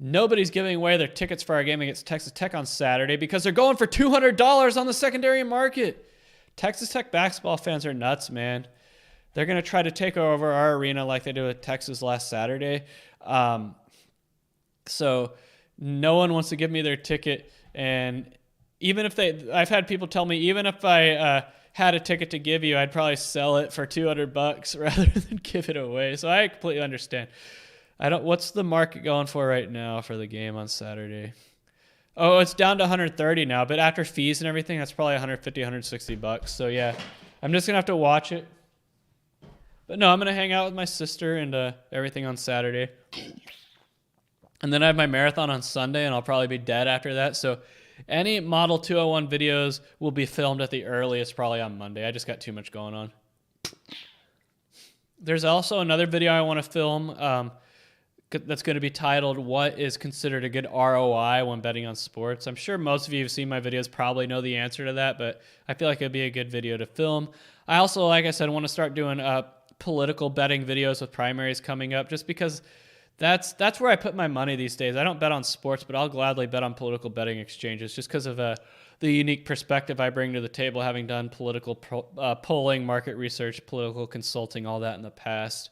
nobody's giving away their tickets for our game against Texas Tech on Saturday because they're going for $200 on the secondary market. Texas Tech basketball fans are nuts, man. They're going to try to take over our arena like they did with Texas last Saturday. So no one wants to give me their ticket. And even if I've had people tell me, even if I had a ticket to give you, I'd probably sell it for $200 rather than give it away. So I completely understand. What's the market going for right now for the game on Saturday? Oh, it's down to 130 now, but after fees and everything, that's probably 150, 160 bucks. So yeah, I'm just gonna have to watch it. But no, I'm gonna hang out with my sister and everything on Saturday, and then I have my marathon on Sunday, and I'll probably be dead after that. So any Model 201 videos will be filmed at the earliest, probably on Monday. I just got too much going on. There's also another video I want to film. That's going to be titled, What is Considered a Good ROI When Betting on Sports? I'm sure most of you who've seen my videos probably know the answer to that, but I feel like it'd be a good video to film. I also, like I said, want to start doing political betting videos with primaries coming up, just because that's where I put my money these days. I don't bet on sports, but I'll gladly bet on political betting exchanges just because of the unique perspective I bring to the table, having done political polling, market research, political consulting, all that in the past.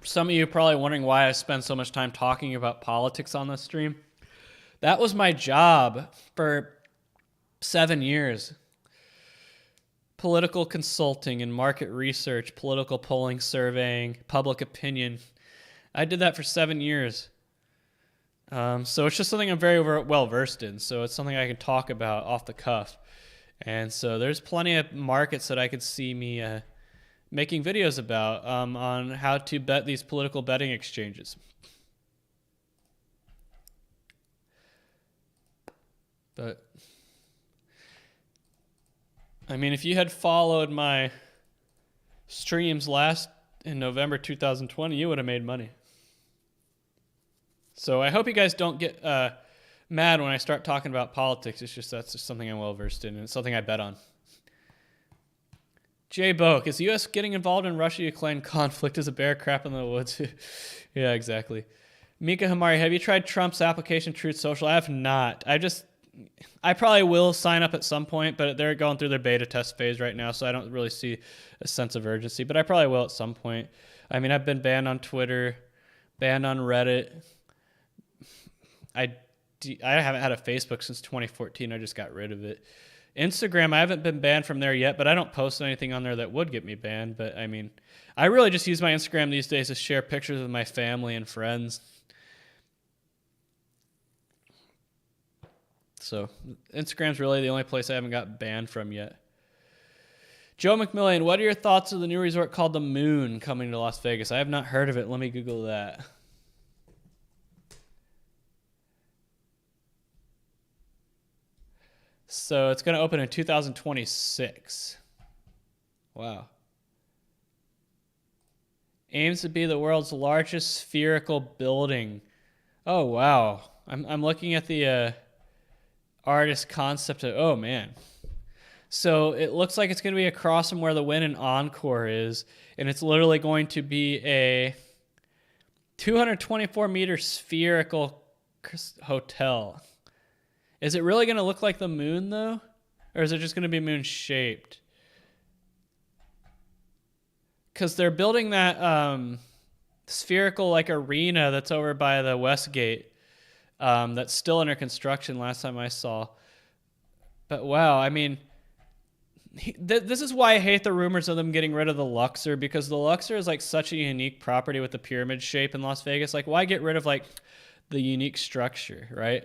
Some of you are probably wondering why I spend so much time talking about politics on this stream. That was my job for 7 years. Political consulting and market research, political polling, surveying, public opinion. I did that for 7 years. So it's just something I'm very well versed in. So it's something I can talk about off the cuff. And so there's plenty of markets that I could see me making videos about on how to bet these political betting exchanges. But I mean, if you had followed my streams last in November 2020, you would have made money. So I hope you guys don't get mad when I start talking about politics. It's just that's just something I'm well versed in, and it's something I bet on. Jay Boak, is the U.S. getting involved in Russia-Ukraine conflict as a bear crap in the woods? Yeah, exactly. Mika Hamari, have you tried Trump's application Truth Social? I have not. I probably will sign up at some point, but they're going through their beta test phase right now, so I don't really see a sense of urgency, but I probably will at some point. I mean, I've been banned on Twitter, banned on Reddit. I haven't had a Facebook since 2014. I just got rid of it. Instagram, I haven't been banned from there yet, but I don't post anything on there that would get me banned. But I mean, I really just use my Instagram these days to share pictures with my family and friends. So Instagram's really the only place I haven't got banned from yet. Joe McMillian, what are your thoughts of the new resort called The Moon coming to Las Vegas? I have not heard of it. Let me Google that. So it's going to open in 2026. Wow. Aims to be the world's largest spherical building. Oh, wow. I'm looking at the artist concept. Oh, man. So it looks like it's going to be across from where the Wynn and Encore is, and it's literally going to be a 224-meter spherical hotel. Is it really going to look like the moon, though? Or is it just going to be moon-shaped? Because they're building that spherical like arena that's over by the Westgate that's still under construction last time I saw. But wow, I mean, this is why I hate the rumors of them getting rid of the Luxor, because the Luxor is like such a unique property with the pyramid shape in Las Vegas. Like, why get rid of like the unique structure, right?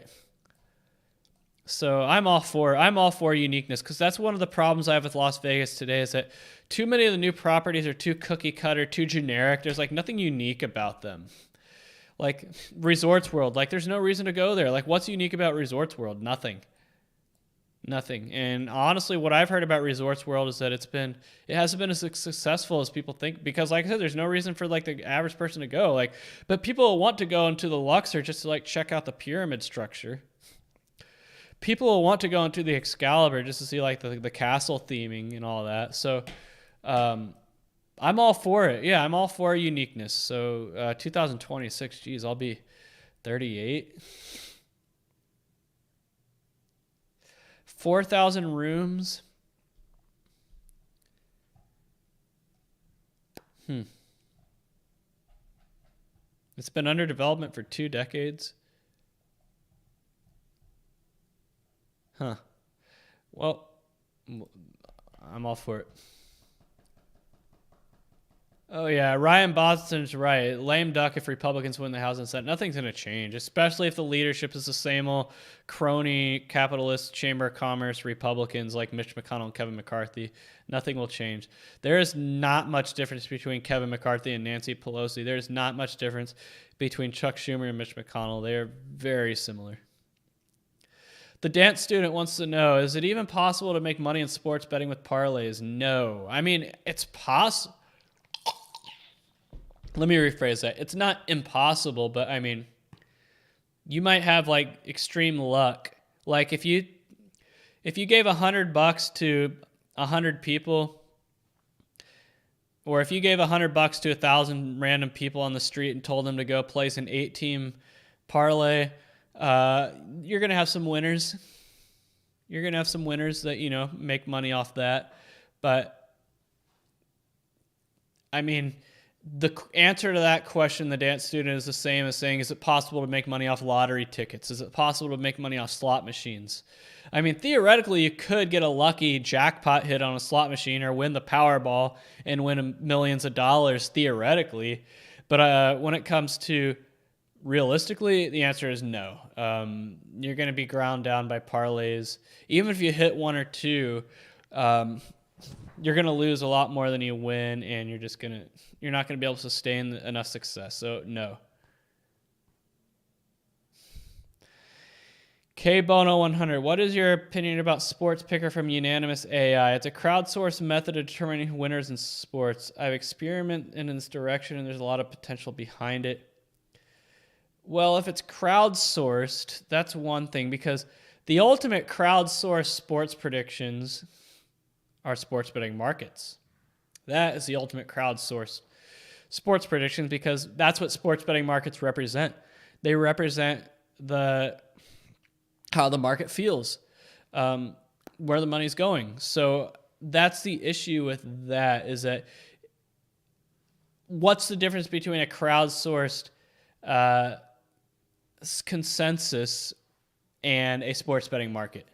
So I'm all for uniqueness, because that's one of the problems I have with Las Vegas today is that too many of the new properties are too cookie cutter, too generic. There's like nothing unique about them. Like Resorts World, like there's no reason to go there. Like what's unique about Resorts World? Nothing. And honestly, what I've heard about Resorts World is that it hasn't been as successful as people think, because like I said, there's no reason for like the average person to go. Like, but people want to go into the Luxor just to like check out the pyramid structure. People will want to go into the Excalibur just to see like the castle theming and all that. So I'm all for it. Yeah, I'm all for uniqueness. So 2026, geez, I'll be 38. 4,000 rooms. It's been under development for 2 decades. Huh. Well, I'm all for it. Oh, yeah. Ryan Boston's right. Lame duck if Republicans win the House and Senate. Nothing's going to change, especially if the leadership is the same old crony, capitalist, Chamber of Commerce Republicans like Mitch McConnell and Kevin McCarthy. Nothing will change. There is not much difference between Kevin McCarthy and Nancy Pelosi. There is not much difference between Chuck Schumer and Mitch McConnell. They are very similar. The dance student wants to know, is it even possible to make money in sports betting with parlays? No. I mean, it's possible. Let me rephrase that. It's not impossible, but I mean, you might have like extreme luck. Like if you gave $100 to 100 people, or if you gave $100 to 1,000 random people on the street and told them to go place an 8-team parlay, you're going to have some winners. You're going to have some winners that, make money off that. But I mean, the answer to that question, the dance student, is the same as saying, is it possible to make money off lottery tickets? Is it possible to make money off slot machines? I mean, theoretically, you could get a lucky jackpot hit on a slot machine or win the Powerball and win millions of dollars, theoretically. But when it comes to realistically, the answer is no. You're going to be ground down by parlays. Even if you hit 1 or 2, you're going to lose a lot more than you win, and you're not going to be able to sustain enough success. So no. KBono100, what is your opinion about sports picker from Unanimous AI? It's a crowdsourced method of determining winners in sports. I've experimented in this direction and there's a lot of potential behind it. Well, if it's crowdsourced, that's one thing, because the ultimate crowdsourced sports predictions are sports betting markets. That is the ultimate crowdsourced sports predictions, because that's what sports betting markets represent. They represent how the market feels, where the money's going. So that's the issue with that, is that what's the difference between a crowdsourced consensus and a sports betting market?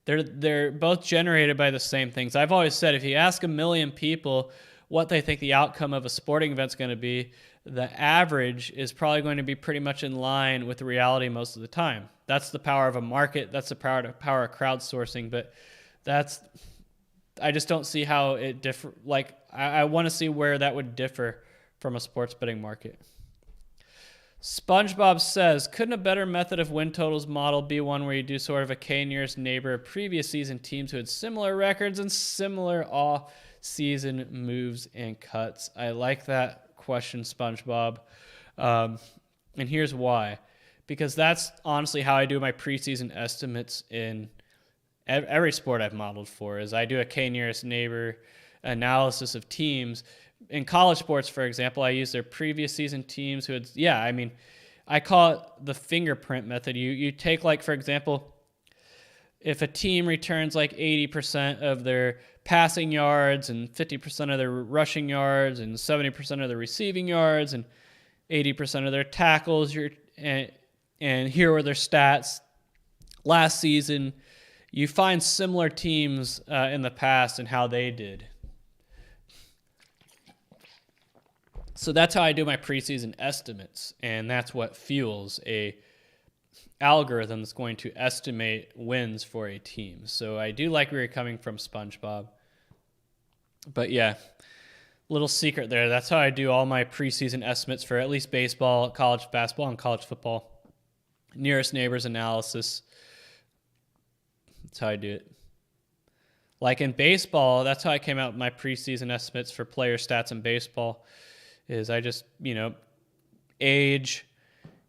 They're both generated by the same things. I've always said, if you ask 1 million people what they think the outcome of a sporting event's going to be, the average is probably going to be pretty much in line with the reality most of the time. That's the power of a market. That's the power of crowdsourcing. But I just don't see how it differ. Like, I want to see where that would differ from a sports betting market. SpongeBob says, couldn't a better method of win totals model be one where you do sort of a K nearest neighbor of previous season teams who had similar records and similar all-season moves and cuts? I like that question, SpongeBob. And here's why. Because that's honestly how I do my preseason estimates in every sport I've modeled for, is I do a K nearest neighbor analysis of teams. In college sports, for example, I use their previous season teams who had, I call it the fingerprint method. You take, like, for example, if a team returns like 80% of their passing yards and 50% of their rushing yards and 70% of their receiving yards and 80% of their tackles, and here were their stats last season, you find similar teams in the past and how they did. So that's how I do my preseason estimates, and that's what fuels a algorithm that's going to estimate wins for a team. So I do like where you're coming from, SpongeBob. But yeah, little secret there. That's how I do all my preseason estimates for at least baseball, college basketball, and college football. Nearest neighbors analysis. That's how I do it. Like in baseball, that's how I came out with my preseason estimates for player stats in baseball. Is I just, age,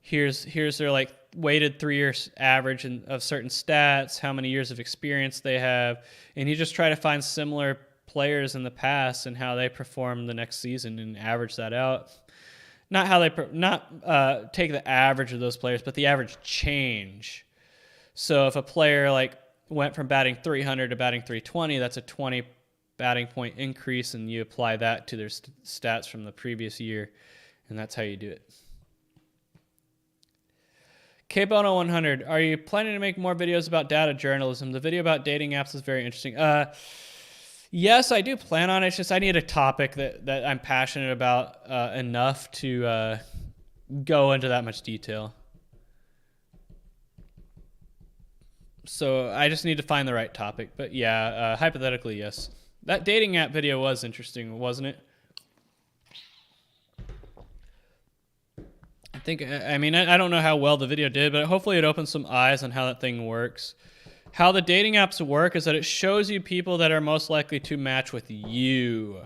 here's their like weighted 3-year average of certain stats, how many years of experience they have, and you just try to find similar players in the past and how they perform the next season and average that out. Not how they take the average of those players, but the average change. So if a player like went from batting 300 to batting 320, that's a 20 batting point increase, and you apply that to their stats from the previous year, and that's how you do it. KBono100, are you planning to make more videos about data journalism? The video about dating apps is very interesting. Yes, I do plan on it. It's just I need a topic that I'm passionate about enough to go into that much detail. So I just need to find the right topic. But yeah, hypothetically, yes. That dating app video was interesting, wasn't it? I don't know how well the video did, but hopefully it opened some eyes on how that thing works. How the dating apps work is that it shows you people that are most likely to match with you,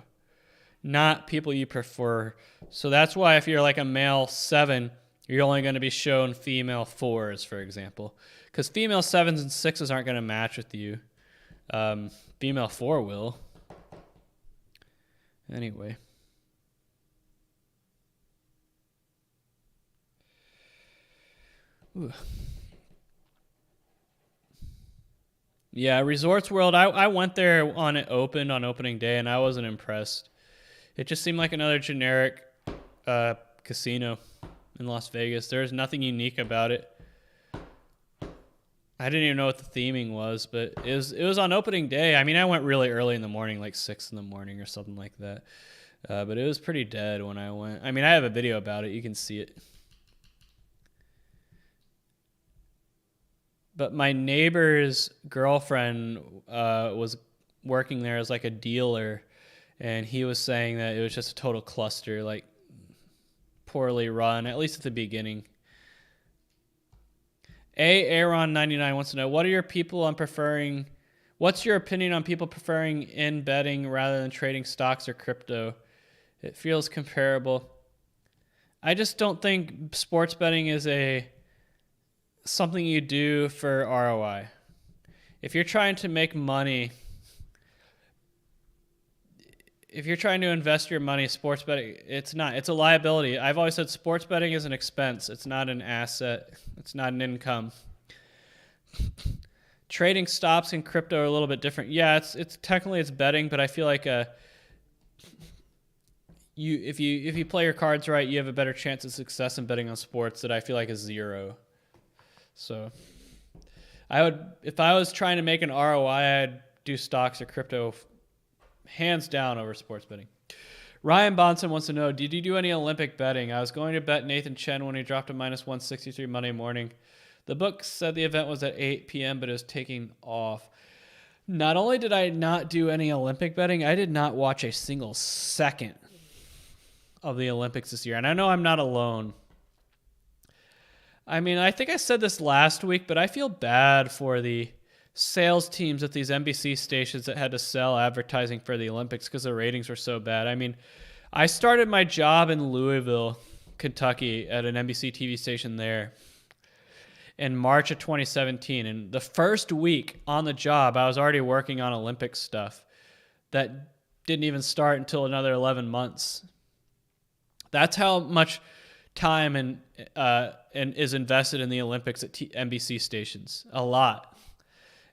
not people you prefer. So that's why if you're like a male 7, you're only going to be shown female 4s, for example. Because female 7s and 6s aren't going to match with you. Female 4 will. Anyway. Ooh. Yeah, Resorts World, I went there on it opened on opening day, and I wasn't impressed. It just seemed like another generic casino in Las Vegas. There's nothing unique about it. I didn't even know what the theming was, but it was on opening day. I mean, I went really early in the morning, like 6 in the morning or something like that. But it was pretty dead when I went. I mean, I have a video about it. You can see it. But my neighbor's girlfriend was working there as like a dealer, and he was saying that it was just a total cluster, like poorly run, at least at the beginning. Aaron99 wants to know, what's your opinion on people preferring in betting rather than trading stocks or crypto? It feels comparable. I just don't think sports betting is something you do for ROI. If you're trying to make money, if you're trying to invest your money, sports betting, it's not. It's a liability. I've always said sports betting is an expense. It's not an asset. It's not an income. Trading stocks and crypto are a little bit different. Yeah, it's technically it's betting, but I feel like if you play your cards right, you have a better chance of success in betting on sports that I feel like is zero. So if I was trying to make an ROI, I'd do stocks or crypto hands down over sports betting. Ryan Bonson wants to know, did you do any Olympic betting? I was going to bet Nathan Chen when he dropped a minus 163 Monday morning. The book said the event was at 8 p.m., but it was taking off. Not only did I not do any Olympic betting, I did not watch a single second of the Olympics this year. And I know I'm not alone. I mean, I think I said this last week, but I feel bad for the sales teams at these NBC stations that had to sell advertising for the Olympics because the ratings were so bad. I mean, I started my job in Louisville, Kentucky at an NBC TV station there in March of 2017. And the first week on the job, I was already working on Olympic stuff that didn't even start until another 11 months. That's how much time and is invested in the Olympics at NBC stations. A lot.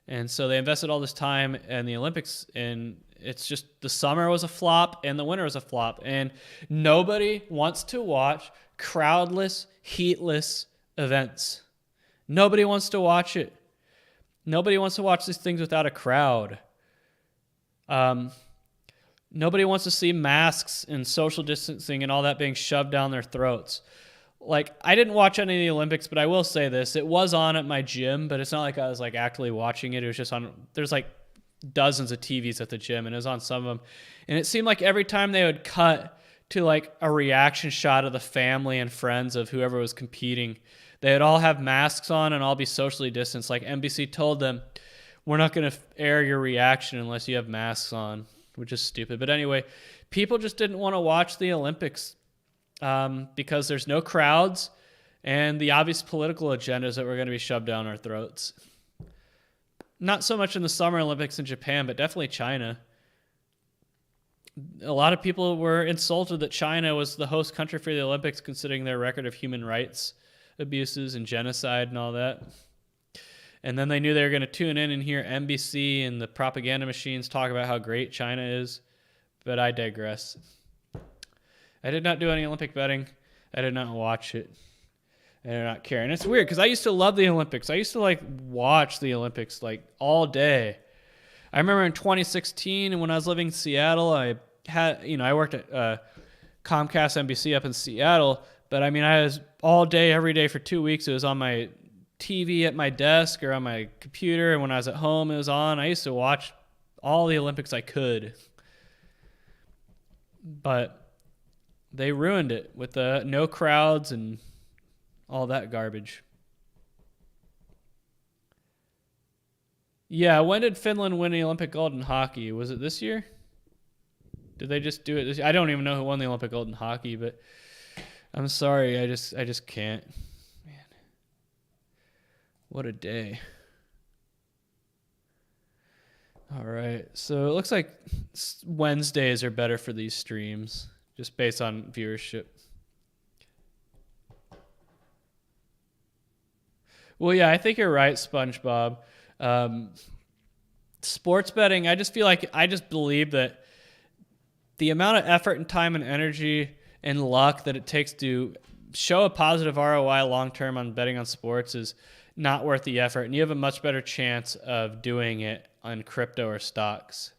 And so they invested all this time in the Olympics, and it's just the summer was a flop and the winter was a flop. And nobody wants to watch crowdless, heatless events. Nobody wants to watch it. Nobody wants to watch these things without a crowd. Nobody wants to see masks and social distancing and all that being shoved down their throats. Like, I didn't watch any of the Olympics, but I will say this. It was on at my gym, but it's not like I was, like, actively watching it. It was just on. There's, like, dozens of TVs at the gym, and it was on some of them. And it seemed like every time they would cut to, like, a reaction shot of the family and friends of whoever was competing, they would all have masks on and all be socially distanced. Like, NBC told them, we're not going to air your reaction unless you have masks on, which is stupid. But anyway, people just didn't want to watch the Olympics. Because there's no crowds and the obvious political agendas that were going to be shoved down our throats. Not so much in the Summer Olympics in Japan, but definitely China. A lot of people were insulted that China was the host country for the Olympics, considering their record of human rights abuses and genocide and all that. And then they knew they were going to tune in and hear NBC and the propaganda machines talk about how great China is. But I digress. I did not do any Olympic betting. I did not watch it. I did not care. And it's weird because I used to love the Olympics. I used to like watch the Olympics like all day. I remember in 2016 when I was living in Seattle, I worked at Comcast NBC up in Seattle. But I mean, I was all day, every day for 2 weeks. It was on my TV at my desk or on my computer. And when I was at home, it was on. I used to watch all the Olympics I could. But they ruined it with no crowds and all that garbage. Yeah, when did Finland win the Olympic gold in hockey? Was it this year? Did they just do it this year? I don't even know who won the Olympic gold in hockey, but I'm sorry, I just can't. Man. What a day. All right, so it looks like Wednesdays are better for these streams, just based on viewership. Well, yeah, I think you're right, SpongeBob. Sports betting, I just believe that the amount of effort and time and energy and luck that it takes to show a positive ROI long-term on betting on sports is not worth the effort, and you have a much better chance of doing it on crypto or stocks.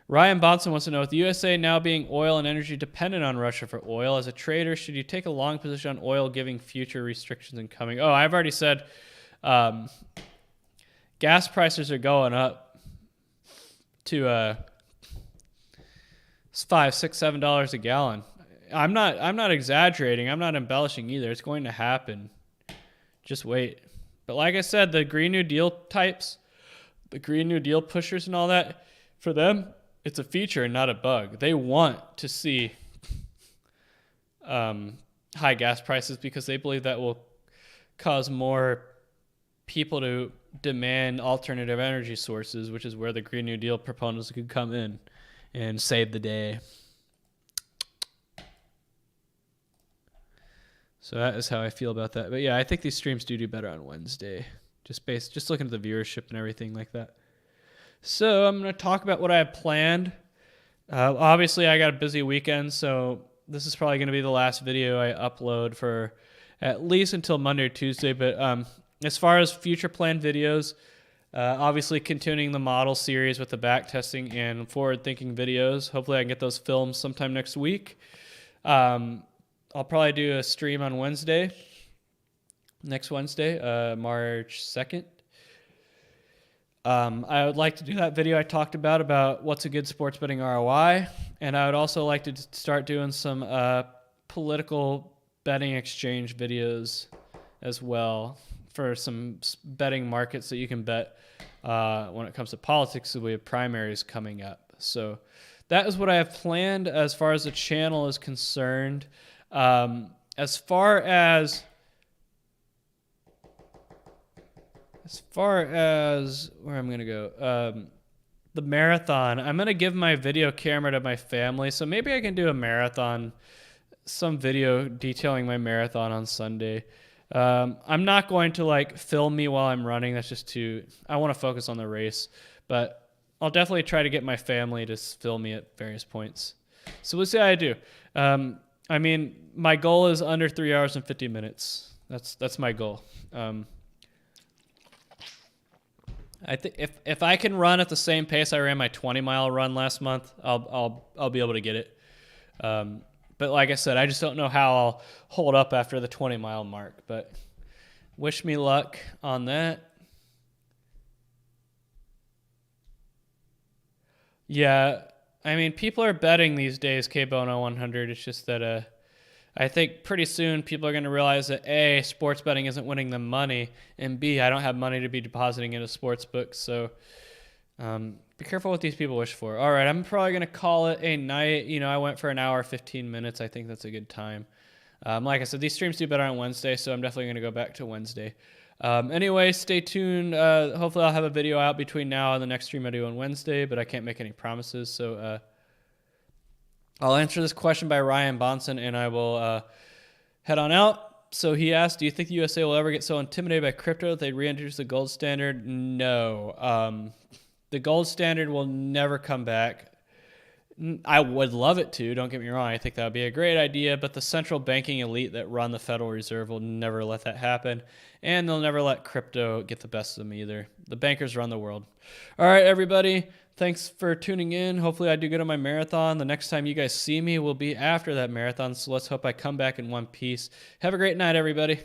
Ryan Bonson wants to know, with the USA now being oil and energy dependent on Russia for oil, as a trader, should you take a long position on oil given future restrictions incoming? Oh, I've already said gas prices are going up to $5, $6, $7 a gallon. I'm not exaggerating. I'm not embellishing either. It's going to happen. Just wait. But like I said, the Green New Deal types, the Green New Deal pushers and all that, for them, it's a feature and not a bug. They want to see high gas prices because they believe that will cause more people to demand alternative energy sources, which is where the Green New Deal proponents could come in and save the day. So that is how I feel about that. But yeah, I think these streams do better on Wednesday, just looking at the viewership and everything like that. So I'm going to talk about what I have planned. Obviously, I got a busy weekend, so this is probably going to be the last video I upload for at least until Monday or Tuesday. But as far as future planned videos, obviously continuing the model series with the back testing and forward-thinking videos. Hopefully I can get those filmed sometime next week. I'll probably do a stream on Wednesday, next Wednesday, March 2nd. I would like to do that video I talked about what's a good sports betting ROI, and I would also like to start doing some political betting exchange videos as well for some betting markets that you can bet when it comes to politics. So we have primaries coming up. So that is what I have planned as far as the channel is concerned. As far as where I'm going to go, the marathon, I'm going to give my video camera to my family. So maybe I can do a marathon, some video detailing my marathon on Sunday. I'm not going to like film me while I'm running. That's just I want to focus on the race, but I'll definitely try to get my family to film me at various points. So we'll see how I do. I mean, my goal is under 3 hours and 50 minutes. That's my goal. I think if I can run at the same pace I ran my 20-mile run last month, I'll be able to get it. But like I said, I just don't know how I'll hold up after the 20-mile mark. But wish me luck on that. Yeah, I mean, people are betting these days K-Bono 100. It's just that I think pretty soon people are going to realize that A, sports betting isn't winning them money, and B, I don't have money to be depositing into sports books. So be careful what these people wish for. All right, I'm probably going to call it a night. You know, I went for an hour, 15 minutes. I think that's a good time. Like I said, these streams do better on Wednesday, so I'm definitely going to go back to Wednesday. Anyway, stay tuned. Hopefully I'll have a video out between now and the next stream I do on Wednesday, but I can't make any promises. So I'll answer this question by Ryan Bonson, and I will head on out. So he asked, do you think the USA will ever get so intimidated by crypto that they reintroduce the gold standard? No. The gold standard will never come back. I would love it to, don't get me wrong. I think that would be a great idea, but the central banking elite that run the Federal Reserve will never let that happen, and they'll never let crypto get the best of them either. The bankers run the world. All right, everybody, thanks for tuning in. Hopefully I do good on my marathon. The next time you guys see me will be after that marathon, so let's hope I come back in one piece. Have a great night, everybody.